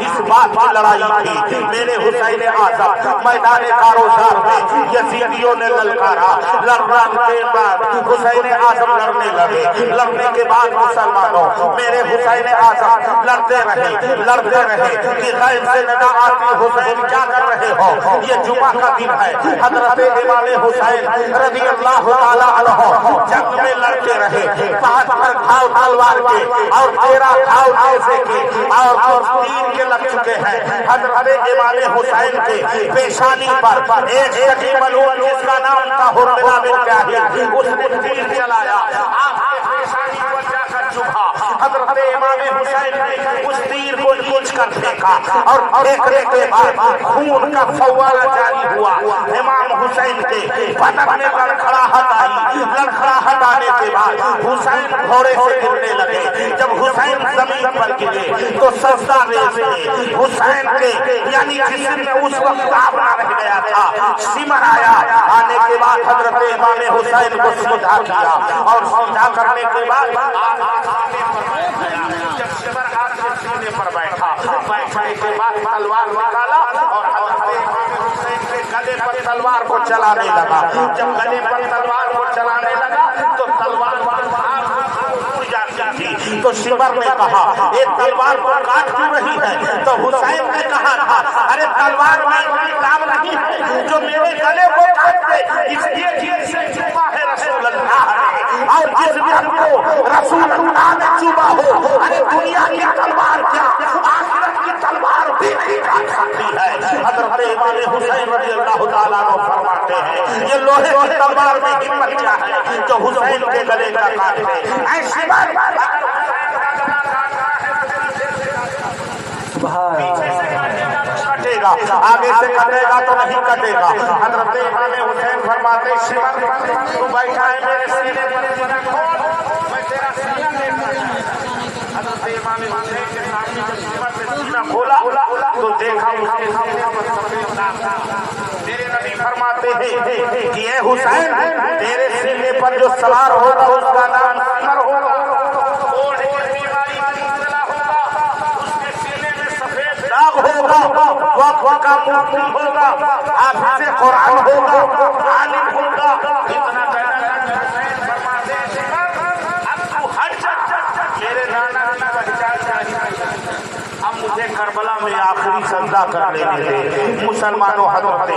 اس بات کی لڑائی تھی. میرے حسین اعظم میدان کاروزار میں یزیدیوں نے للکارا. لڑنے کے بعد حسین اعظم لڑنے لگے. لڑنے کے بعد مسلمانوں میرے حسین اعظم لڑتے رہے کہ غیب سے ندا آتی حسین کیا کر رہے ہو؟ یہ جمعہ کا دن ہے. حضرت امام حسین رضی اللہ تعالی عنہ جنگ میں لڑتے رہے. 72 گھاؤ تلوار کے اور 13 گھاؤ نیزے کے اور 3 کے لگ چکے ہیں. حضرت امام حسین کے پیشانی پر ایک شکی ملعون جس کا نام تھا حرملہ بن جاہل اس نے تیر چلایا. آپ کے پیشانی پر جا کر چبھا. حضرت امام حسین نے اس تیر کو کھینچ کر پھینکا اور پھینکنے کے بعد خون کا فوارہ جاری ہوا. امام حسین کے بدن میں لڑکھڑاہٹ آنے کے بعد حسین گھوڑے سے گرنے لگے. جب حسین زمین پر گرے تو سجدہ ریز میں حسین کے یعنی جسم میں اس وقت آب نہ رہ گیا تھا. سمر آیا. آنے کے بعد حضرت امام حسین کو سمجھا کیا اور سمجھا کرنے کے بعد جب سمر آ کے سینے پر بیٹھا. بیٹھنے کے بعد تلوار نکالا اور حسین کے گلے پر تلوار کو چلانے لگا. جب گلے پر تلوار کو چلانے لگا تو تلوار تو سمر نے کہا یہ تلوار کو کاٹ کیوں رہی ہے؟ تو حسین نے کہا تھا ارے تلوار میں کوئی کام نہیں ہے جو میرے گلے کو کاٹ دے. اس لیے جس سے چوبا ہے رسول اللہ اور جس دن کو رسول اللہ نے چوبا ہو ارے دنیا کی تلوار کیا آخرت کی تلوار بھی نہیں کاٹ سکتی ہے. حضرت امام حسین رضی اللہ تعالیٰ عنہ فرماتے ہیں یہ لوہے کی تلوار میں ہمت کیا ہے جو حسین کے گلے کا کاٹ دے. ایسی بات کٹے گا آگے سے کٹے گا تو نہیں کٹے گا. حضرت امام حسین فرماتے سمر تو بیٹھا ہے میرے سینے پر میں تیرا سینہ دیکھنا چاہتا ہوں. حضرت امام حسین کے سامنے جب سمر نے سینہ کھولا تو دیکھا اس کے سینے پر سفید داغ تھا. میرے نبی فرماتے ہیں کہ اے حسین تیرے سینے پر جو سوار ہوگا اس کا نام سمر ہوگا. وقت کا مفتی ہوگا حافظ قرآن ہوگا عالم ہوگا. اتنا فرماتے اب تو ہٹ جا میرے نانا کی پہچان چاہیے. اب مجھے کربلا میں آخری سجدہ کر لینے دے. مسلمانوں حضرت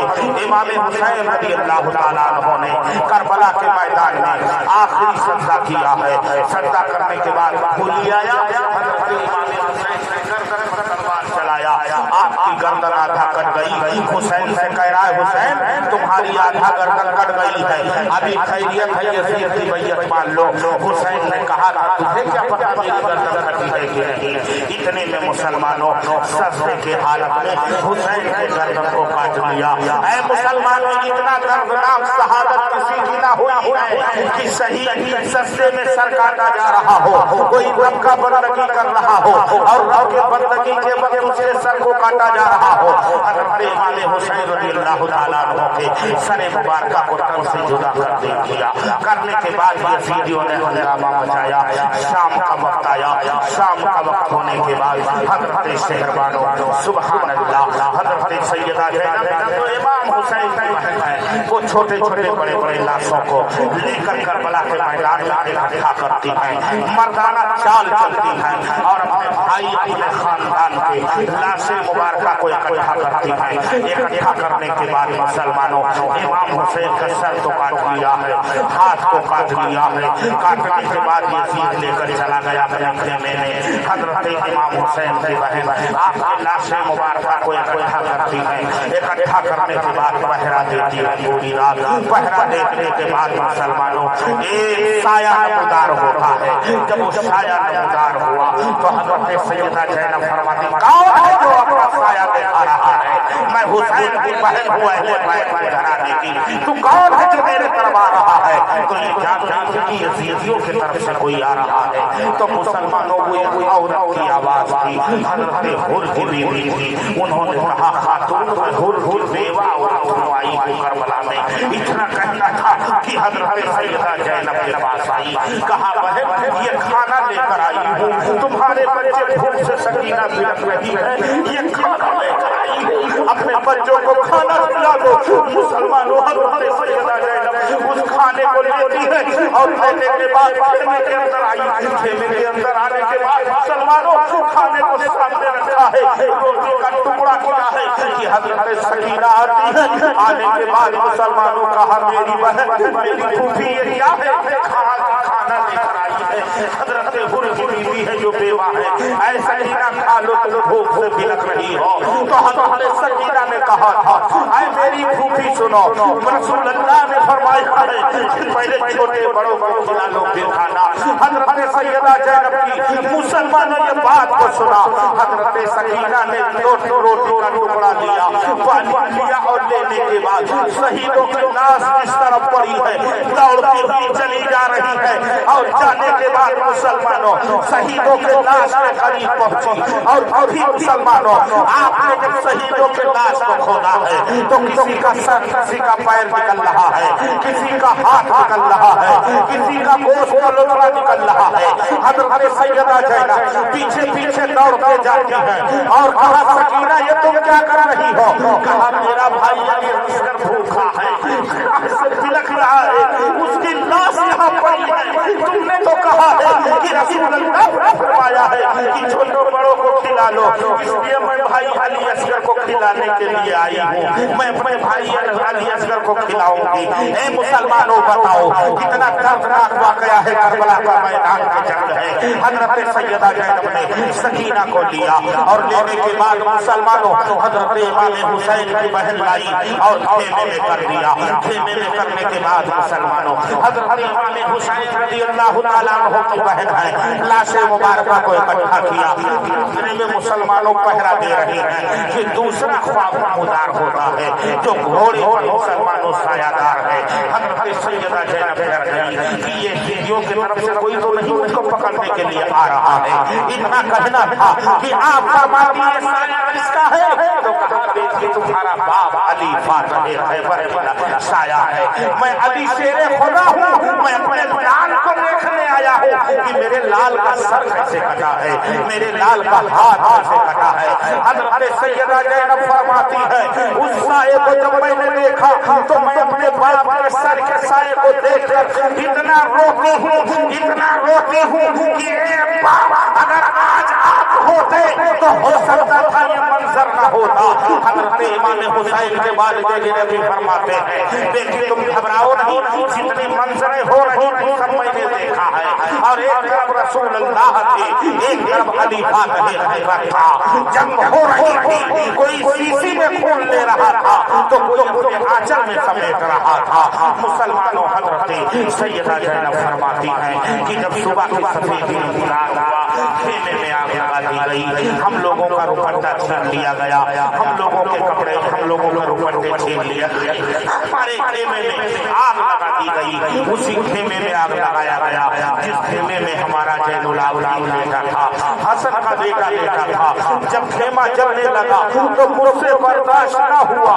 امام حسین رضی اللہ تعالیٰ عنہ نے کربلا کے میدان میں آخری سجدہ کیا ہے. سجدہ کرنے کے بعد بھولی آیا. حضرت امام حسین نے گردن پر تلوار چلایا. آپ کی گردن آدھا کٹ گئی. حسین سے کہہ رہا ہے حسین تمہاری آدھا گردن کٹ گئی ہے ابھی خیریت ہے یزید کی بیعت مان لو. حسین نے کہا تھا تجھے کیا پتا میری گردن کٹی ہے کہ نہیں. اتنے میں مسلمانوں سجدے کے حالت میں حسین کے گردن کو کاٹ لیا. اے مسلمانوں اتنا دردناک شہادت کسی کی نہ ہوئی ہے کہ صحیح سجدے میں سر کاٹا جا رہا ہو کوئی رب کا بندگی کر رہا ہو اور رب کے بندگی کے وقت اس کے سر کو کاٹا جا رہا ہو. حضرت امام حسین رضی اللہ تعالیٰ عنہ کے سر مبارکہ کو تن سے جدا کر دیا. کرنے کے بعد یزیدیوں نے ہنگامہ مچایا. شام کا وقت آیا. شام کا وقت ہونے کے بعد حضرت شہربانو سبحان اللہ حضرت سیدہ زینب تو امام حسین کی بہن ہے وہ چھوٹے چھوٹے بڑے بڑے لاشوں کو لے کر کربلا کے میدان میں اکٹھا کرتی ہیں. مردانہ چال چلتی ہیں اور اپنے بھائی اپنے خاندان کے لاشیں مبارکہ کو اکٹھا کرتی ہیں. اکٹھا کرنے کے بعد مسلمانوں امام حسین کا سر تو کاٹ لیا ہے ہاتھ کو کاٹ لیا ہے. کاٹنے کے بعد یزید لے کر چلا گیا اپنے خیمے میں. حضرت امام حسین کی بہن آپ کی لاشیں مبارکہ کو اکٹھا کرتی ہیں. اکٹھا کرنے کے بعد پہرا دیتی ہے پوری رات. پہرا دیکھنے کے بعد مسلمانوں ایک سایہ نمودار ہوتا ہے. جب وہ سایہ نمودار ہوا تو حضرت سیدہ زینب فرماتی کون ہے جو اپنا سایہ دکھا رہا ہے؟ میں حسین کی بہن ہوں اہل بیت کو ڈرانے کی. تو کون ہے جو میرے طرف آ رہا ہے؟ تو یہ جانتے کہ یزیدیوں کی طرف سے کوئی آ رہا ہے. تو مسلمانوں کو ایک عورت کی آواز تھی. حضرت حر کی بیوی تھی. انہوں نے کہا خاتون حر بیوہ عورت آئی ہے کربلا میں. اتنا کہنا تھا کہ حضرت سیدہ زینب کے پاس آئی. کہا بہن یہ کھانا لے کر آئی ہوں، تمہارے بچے بھوک سے سکینہ بلک رہی ہے، یہ کھانا لے کر آئی ہوں، اپنے بچوں کو کھانا کھلا دو۔ مسلمانوں حضرت سیدہ زینب اس کھانے کو لیتی ہے اور کھانے کے بعد خیمے کے اندر آئی، خیمے کے اندر آنے کے بعد مسلمانوں کھانے کو سامنے رکھا ہے، روٹی کا ٹکڑا کیا ہے کہ حضرت سکینہ آتی ہے، آنے کے بعد مسلمانوں کہا میری بہن میری پھوپھی یہ کیا ہے، کھانا لے کر آئی ہے، حضرت حر کی بیوی ہے جو بیوہ ہے، ایسا ہی نہ کھا لو تم بھوک سے بلک رہی ہو۔ تو حضرت سکینہ نے کہا تھا اے میری پھوپھی سنو، رسول اللہ نے فرمایا ہے کہ پہلے چھوٹے بڑوں کو کھلا لو پھر کھانا۔ حضرت سیدہ زینب کی مسلمانوں یہ بات کو سنا، حضرت سکینہ نے دو روٹی کا ٹکڑا لیا، پانی لیا اور لینے کے بعد شہیدوں کی لاش اس طرف پڑی ہے، دوڑتی ہوئی چلی جا رہی ہے، اور جانے کے بعد مسلمانوں شہیدوں کے لاش کے قریب پہنچی، اور بھی مسلمانوں آپ نے جب شہیدوں کے لاش کو کھولا ہے تو کسی کا سر کسی کا پیر نکل رہا ہے، کسی کا ہاتھ نکل رہا ہے، کسی کا گوشت کا لوٹا نکل رہا ہے۔ حضرت سیدہ زینب پیچھے پیچھے دوڑ کے جاتی ہے اور کہا سکینہ یہ تم کیا کر رہی ہو؟ کہا میرا بھائی علی اصغر بھوکا ہے، سے بلک رہا ہے، اس کی لاش یہاں پڑی ہے، تم نے تو کہا ہے کہ رسول اللہ نے فرمایا ہے کہ چھوٹوں بڑوں کو کھلا لو، اس لیے میں بھائی علی اصغر کو کھلانے کے لیے آئی ہوں، میں اپنے بھائی علی اصغر کو کھلاؤں گی۔ اے مسلمانوں بتاؤ کتنا دردناک واقعہ ہے کربلا کا میدان کا جنگ ہے۔ حضرت سیدہ زینب نے سکینہ کو لیا اور لینے کے بعد مسلمانوں حضرت امام حسین کی بہن لائی اور خیمے میں کر دیا۔ خیمے میں کرنے کے بعد مسلمانوں حضرت امام حسین رضی اللہ تعالیٰ عنہ کی بہن ہے، لاش مبارکہ کو اکٹھا کیا، میں مسلمانوں پہرا دے رہے ہیں کہ دوسرا خواب نمودار ہوتا ہے جو گھوڑے پر مسلمانوں سایہ دار ہے۔ حضرت سیدہ زینب ڈر گئی کہ یہ ہندیوں کی طرف سے کوئی تو نہیں اس کو پکڑنے کے لیے آ رہا ہے، اتنا کہنا تھا کہ آپ فرماتی ہیں سایہ کس کا ہے؟ تو کہا بیٹی تمہارا باپ علی فاتح خیبر کا سایہ ہے، میں علی شیر خدا ہوں، میں اپنے لال کو دیکھنے آیا ہوں کہ میرے لال کا سر کیسے کٹا ہے، میرے لال کا ہاتھ کیسے کٹا ہے۔ حضرت سیدہ زینب فرماتی ہے اس سائے کو جب میں نے دیکھا تو میں اپنے باپ کے سر کے سائے کو دیکھ کر اتنا روتی ہوں کہ اے باپ اگر آج آپ ہوتے تو ہو سکتا تھا یہ منظر نہ ہوتا۔ حضرت امام حسین کے والدین نے بھی فرماتے ہیں بیٹی تم گھبراؤ نہیں، جتنی منظریں ہو رہی تھی سب میں نے دیکھا ہے، اور ایک طرف رسول اللہ تھی، ایک طرف علی فاتح خیبر تھا، جنگ ہو رہی تھی، کوئی سیسی میں خون لے رہا تھا تو کوئی اپنے آنچل میں سمیٹ رہا تھا۔ مسلمانوں حضرت سیدہ زینب فرماتی ہیں کہ جب صبح کی سفیدی ہوا خیمے میں آگ لگا دی گئی، ہم لوگوں کا روپٹہ چھین لیا گیا، ہم لوگوں کے کپڑے ہم لوگوں کے روپٹے چھین لیا گیا، ہمارے خیمے میں آگ لگا دی گئی، اسی خیمے میں آگ لگایا گیا جس خیمے میں ہمارا زین العابدین بیٹا تھا، حسن کا بیٹا تھا۔ جب خیمہ جلنے لگا تو مجھ سے برداشت نہ ہوا،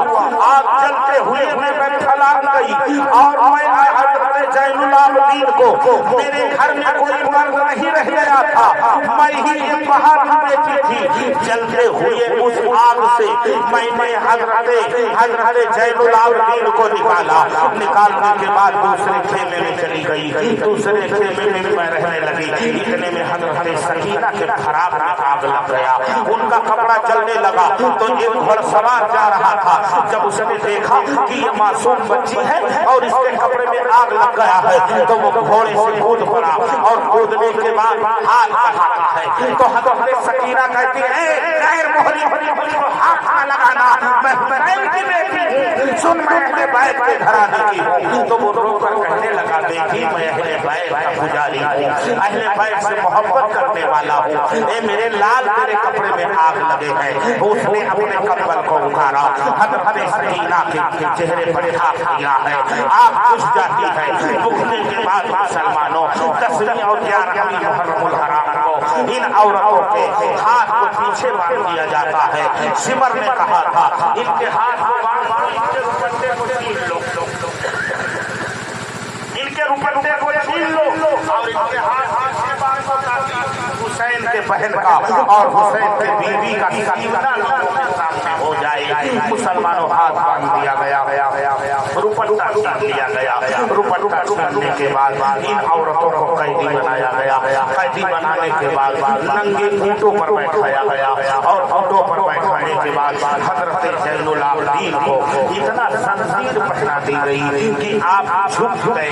آگ جلتے ہوئے میں پھیلا گئی اور میں حضرت زین العابدین کو میرے گھر میں کوئی مرد نہیں رہ گیا تھا، میں ہی یہ باہر بیٹھی تھی، جلتے ہوئے اس آگ سے میں نے حضرت زین العابدین کو نکالنے کے بعد دوسرے خیمے میں چلی گئی، دوسرے خیمے میں میں رہنے لگی، اتنے میں حضرت سکینہ کے خراب میں آگ لگ گیا، ان کا کپڑا جلنے لگا تو ایک گھوڑ سوار جا رہا تھا، جب اس نے دیکھا کہ یہ معصوم بچی ہے اور اس کے کپڑے میں آگ لگ گیا ہے تو وہ گھوڑے سے کود پڑا اور کودنے کے بعد ہاتھ بڑھاتا ہے تو حضرت سکینہ کہتی ہے غیر محرم کو ہاتھ نہ لگانا، میں حسین کی بیٹی ہوں، سن میں اہل بیت کے گھرانے کی ہوں۔ تو وہ رو کر کہنے لگا بیٹی میں اہل بیت کا پجاری ہوں، اہل بیت سے محبت کرنے والا ہوں، اے میرے لال تیرے کپڑے میں آگ لگے ہیں۔ اس نے اپنے کمبل کو اٹھارا، حضرت سکینہ کے چہرے پر ہاتھ دیا ہے، آگ بجھ جاتی ہے۔ بجھنے کے بعد مسلمانوں 10 اور 11 محرم الحرام کو ان عورتوں کے ہاتھ کو پیچھے باندھ دیا جاتا ہے۔ سمر نے کہا تھا ان کے ہاتھ کو باندھ ان کے روپٹے کو چھین لو، ان کے روپٹے کو چھین لو اور ان کے ہاتھ سے باندھو تاکہ کے بہن کا اور حسین کے بیوی کا سینہ لوگوں کے سامنے ہو جائے. مسلمانوں ہاتھ باندھ دیا گیا, روپٹا چھین لیا گیا. روپٹا چھیننے کے بعد ان عورتوں کو قیدی بنایا گیا. قیدی بنانے کے بعد ننگے اونٹوں پر بیٹھایا گیا اور اونٹوں پر بیٹھانے کے بعد حضرت زین العابدین کو اتنا زنجیر پہنا دی گئی کہ آپ جھک گئے,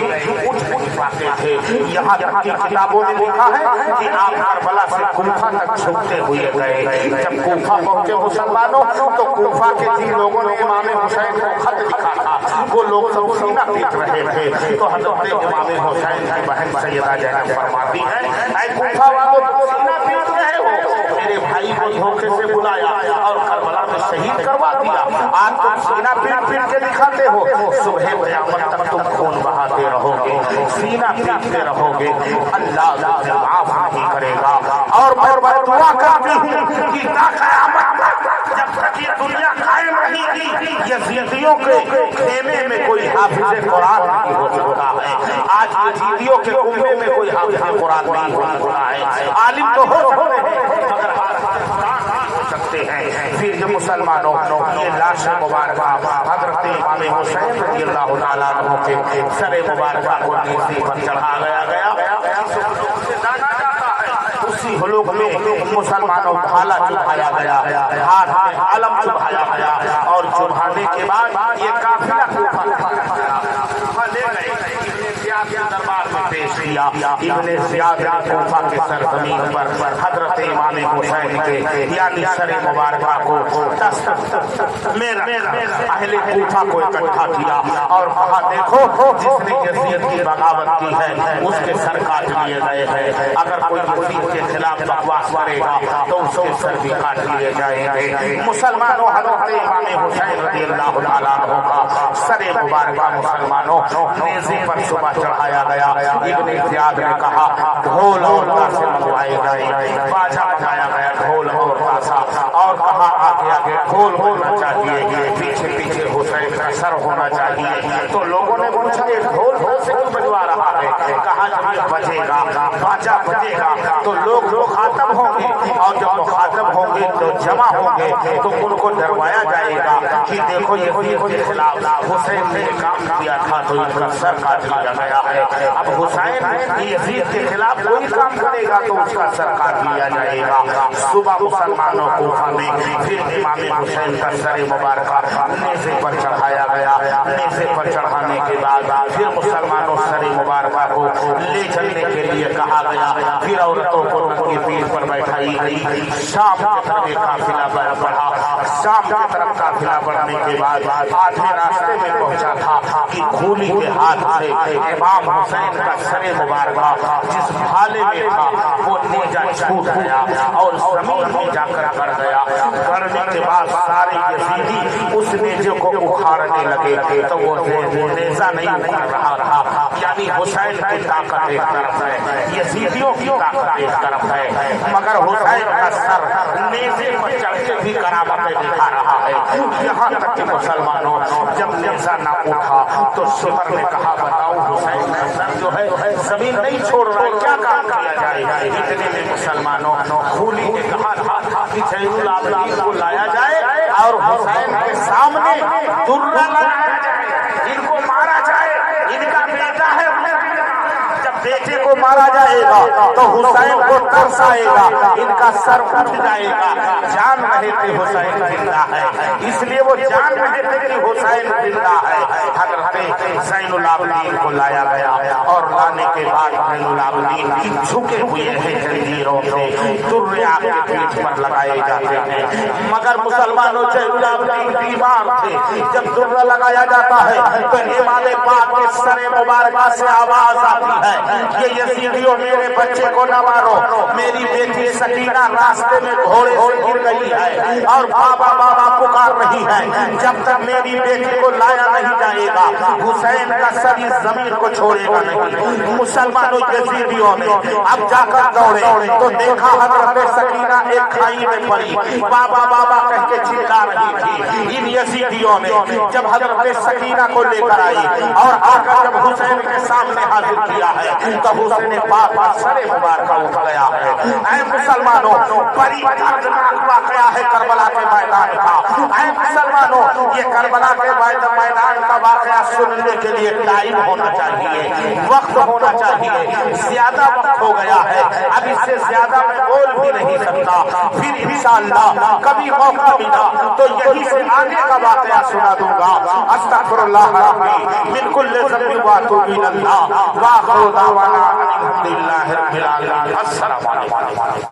اٹھ نہیں پاتے تھے. یہاں تک کہ کتابوں میں لکھا ہے کہ آپ کربلا سے کوفہ تک جھکتے ہوئے گئے. جب کوفہ پہنچے مسلمانوں تو کوفہ کے جن لوگوں نے امام حسین کو خط لکھا تھا وہ لوگ سب سینہ پیٹ رہے تھے. تو حضرت امام حسین کی بہن سیدہ زینب فرماتی ہے, اے کوفہ والوں تم سینہ پیٹ رہے ہو, میرے بھائی کو دھوکے سے بلایا اور کربلا میں شہید کروا دیا. آج تم سینہ پیٹ پیٹ کے دکھاتے ہو, صبح قیامت تک تم خون بہاتے رہو گے, سینہ پیٹتے رہو گے, اللہ تمہیں معاف نہیں کرے گا. اور میں دعا کرتی ہوں کہ تا قیامت جب تک یہ دنیا قائم رہے گی یزیدیوں کے خیمے میں کوئی حافظ قرآن نہیں ہو سکتا ہے. آج یزیدیوں کے کنبے میں کوئی حافظ قرآن نہیں ہو سکتا ہے. عالم تو ہو سکتے ہیں مگر سکتے ہیں. پھر یہ مسلمانوں یہ لاش مبارکہ حضرت امام حسین رضی اللہ تعالیٰ عنہ کے سر مبارکہ کو نیزی پر چڑھا گیا. اسی حلق میں مسلمانوں بھالا چڑھایا گیا, ہاتھ میں علم چڑھایا گیا اور چڑھانے کے بعد یہ قافلہ دربار میں پیش کیا. ابن زیاد نے کوفہ کے سرزمین پر حضرت امام حسین کے یعنی سر مبارکہ کو اہل کوفہ کو اکٹھا کیا اور کہا دیکھو جس نے یزید کی بغاوت کی ہے اس کے سر کاٹ لیے گئے ہیں. اگر کوئی یزید کے خلاف بکواس کرے گا تو اس کے سر بھی کاٹ لیے جائیں گے. مسلمانوں حضرت امام حسین رضی اللہ تعالیٰ عنہ کا سر مبارکہ مسلمانوں نیزے پر صبح چڑھایا گیا. ابن زیاد نے کہا ڈھول اور تاسے منگوائے گئے, باجا بجایا گیا ڈھول اور تاسا, اور کہا آگے آگے ڈھول ہونا چاہیے, پیچھے پیچھے حسین کا سر ہونا چاہیے. تو لوگوں نے پوچھا یہ ڈھول سے کیوں بجوا رہا ہے؟ کہا جب یہ بجے گا باجا بجے گا تو لوگ مخاطب ہوں گے, اور جب مخاطب ہوں گے تو جمع ہوں گے تو ان کو ڈروایا جائے گا کہ دیکھو یزید کے خلاف حسین نے کام کیا تھا تو ان کا سر کاٹ لیا گیا ہے. اب حسین یزید کے خلاف کوئی کام کرے گا تو اس کا سر کاٹ لیا جائے گا. صبح مسلمانوں کوفہ میں پھر امام حسین کا سر مبارکہ نیزے پر چڑھایا گیا. نیزے پر چڑھانے کے بعد پھر مسلمانوں سر مبارکہ کو لے چلنے کے لیے کہا گیا. پھر عورتوں کو ان کی پیٹھ پر بیٹھائی گئی. شام کی طرف قافلہ بڑھا. شام کی طرف قافلہ بڑھنے کے بعد آدمی راستے میں پہنچا تھا کہ کھولی کے ہاتھ سے امام حسین کا سر مبارکہ جس بھالے میں تھا وہ نیزہ چھوٹ گیا اور زمین میں جا کر گر گیا. گرنے کے بعد سارے یزیدی اس نیزے کو اکھاڑنے لگے تو وہ نیزہ نہیں کر رہا تھا. یعنی حسین کی طاقت ایک طرف ہے, یزیدیوں کی طاقت ایک طرف ہے, مگر حسین کا سر نیزے پر چڑھ کے بھی کرامتیں دکھا رہا ہے. یہاں تک کہ مسلمانوں جب نیزہ نہ اٹھا تو شوہر نے کہا بتاؤ حسین کا سر جو ہے زمین نہیں چھوڑ رہا ہے, کیا کام کیا جائے. اتنے میں مسلمانوں کھولی نے کہا تھا کہ زین العابدین کو لایا جائے اور حسین کے سامنے درہ لگایا جائے, ان کو مارا جائے, ان کا بیٹا ہے. جب بیٹے کو مارا جائے گا تو حسین کو ترس آئے گا, ان کا سر اٹھ جائے گا. جان رہے تھے حسین زندہ ہے, اس لیے وہ جان رہے تھے کہ حسین زندہ ہے. حضرت زین العابدین کو لایا گیا اور لانے کے بعد زین العابدین جھکے ہوئے ہیں جنجیروں سے, درے آپ کے پیٹھ پر لگائے جاتے ہیں. مگر مسلمانوں زین العابدین بیمار تھے. جب درہ لگایا جاتا ہے تو امام پاک کے سر مبارکہ سے آواز آتی ہے یہ یزیدیوں میرے بچے کو نہ مارو, میری بیٹی سکینہ راستے میں گھوڑے سے گر گئی ہے اور بابا بابا پکار رہی ہے جب تک میری بیٹی کو لایا نہیں جائے گا حسین کا سر اس زمین کو چھوڑے گا نہیں. مسلمانوں یزیدیوں نے اب جا کر دوڑے تو دیکھا حضرت سکینہ ایک کھائی میں پڑی بابا بابا کہہ کے چلا رہی تھی. ان یزیدیوں نے جب حضرت سکینہ کو لے کر آئی اور آ کر جب حسین کے سامنے حاضر کیا ہے تو حسین پاک کا سر مبارکہ اٹھ گیا ہے. اے مسلمانوں بڑی دردناک واقعہ ہے کربلا کے میدان کا. اے مسلمانوں یہ کربلا کے میدان کا واقعہ سننے کے لیے ٹائم ہونا چاہیے, وقت ہونا چاہیے. زیادہ وقت ہو گیا ہے, اب اس سے زیادہ میں بول بھی نہیں سکتا. پھر انشاءاللہ کبھی موقع ملا تو یہی سے آگے کا واقعہ سنا دوں گا. استغفر اللہ ربی من کل ذنب واتوب الی اللہ. واخر دعوانا الحمد للہ رب العالمین. السلام علیکم.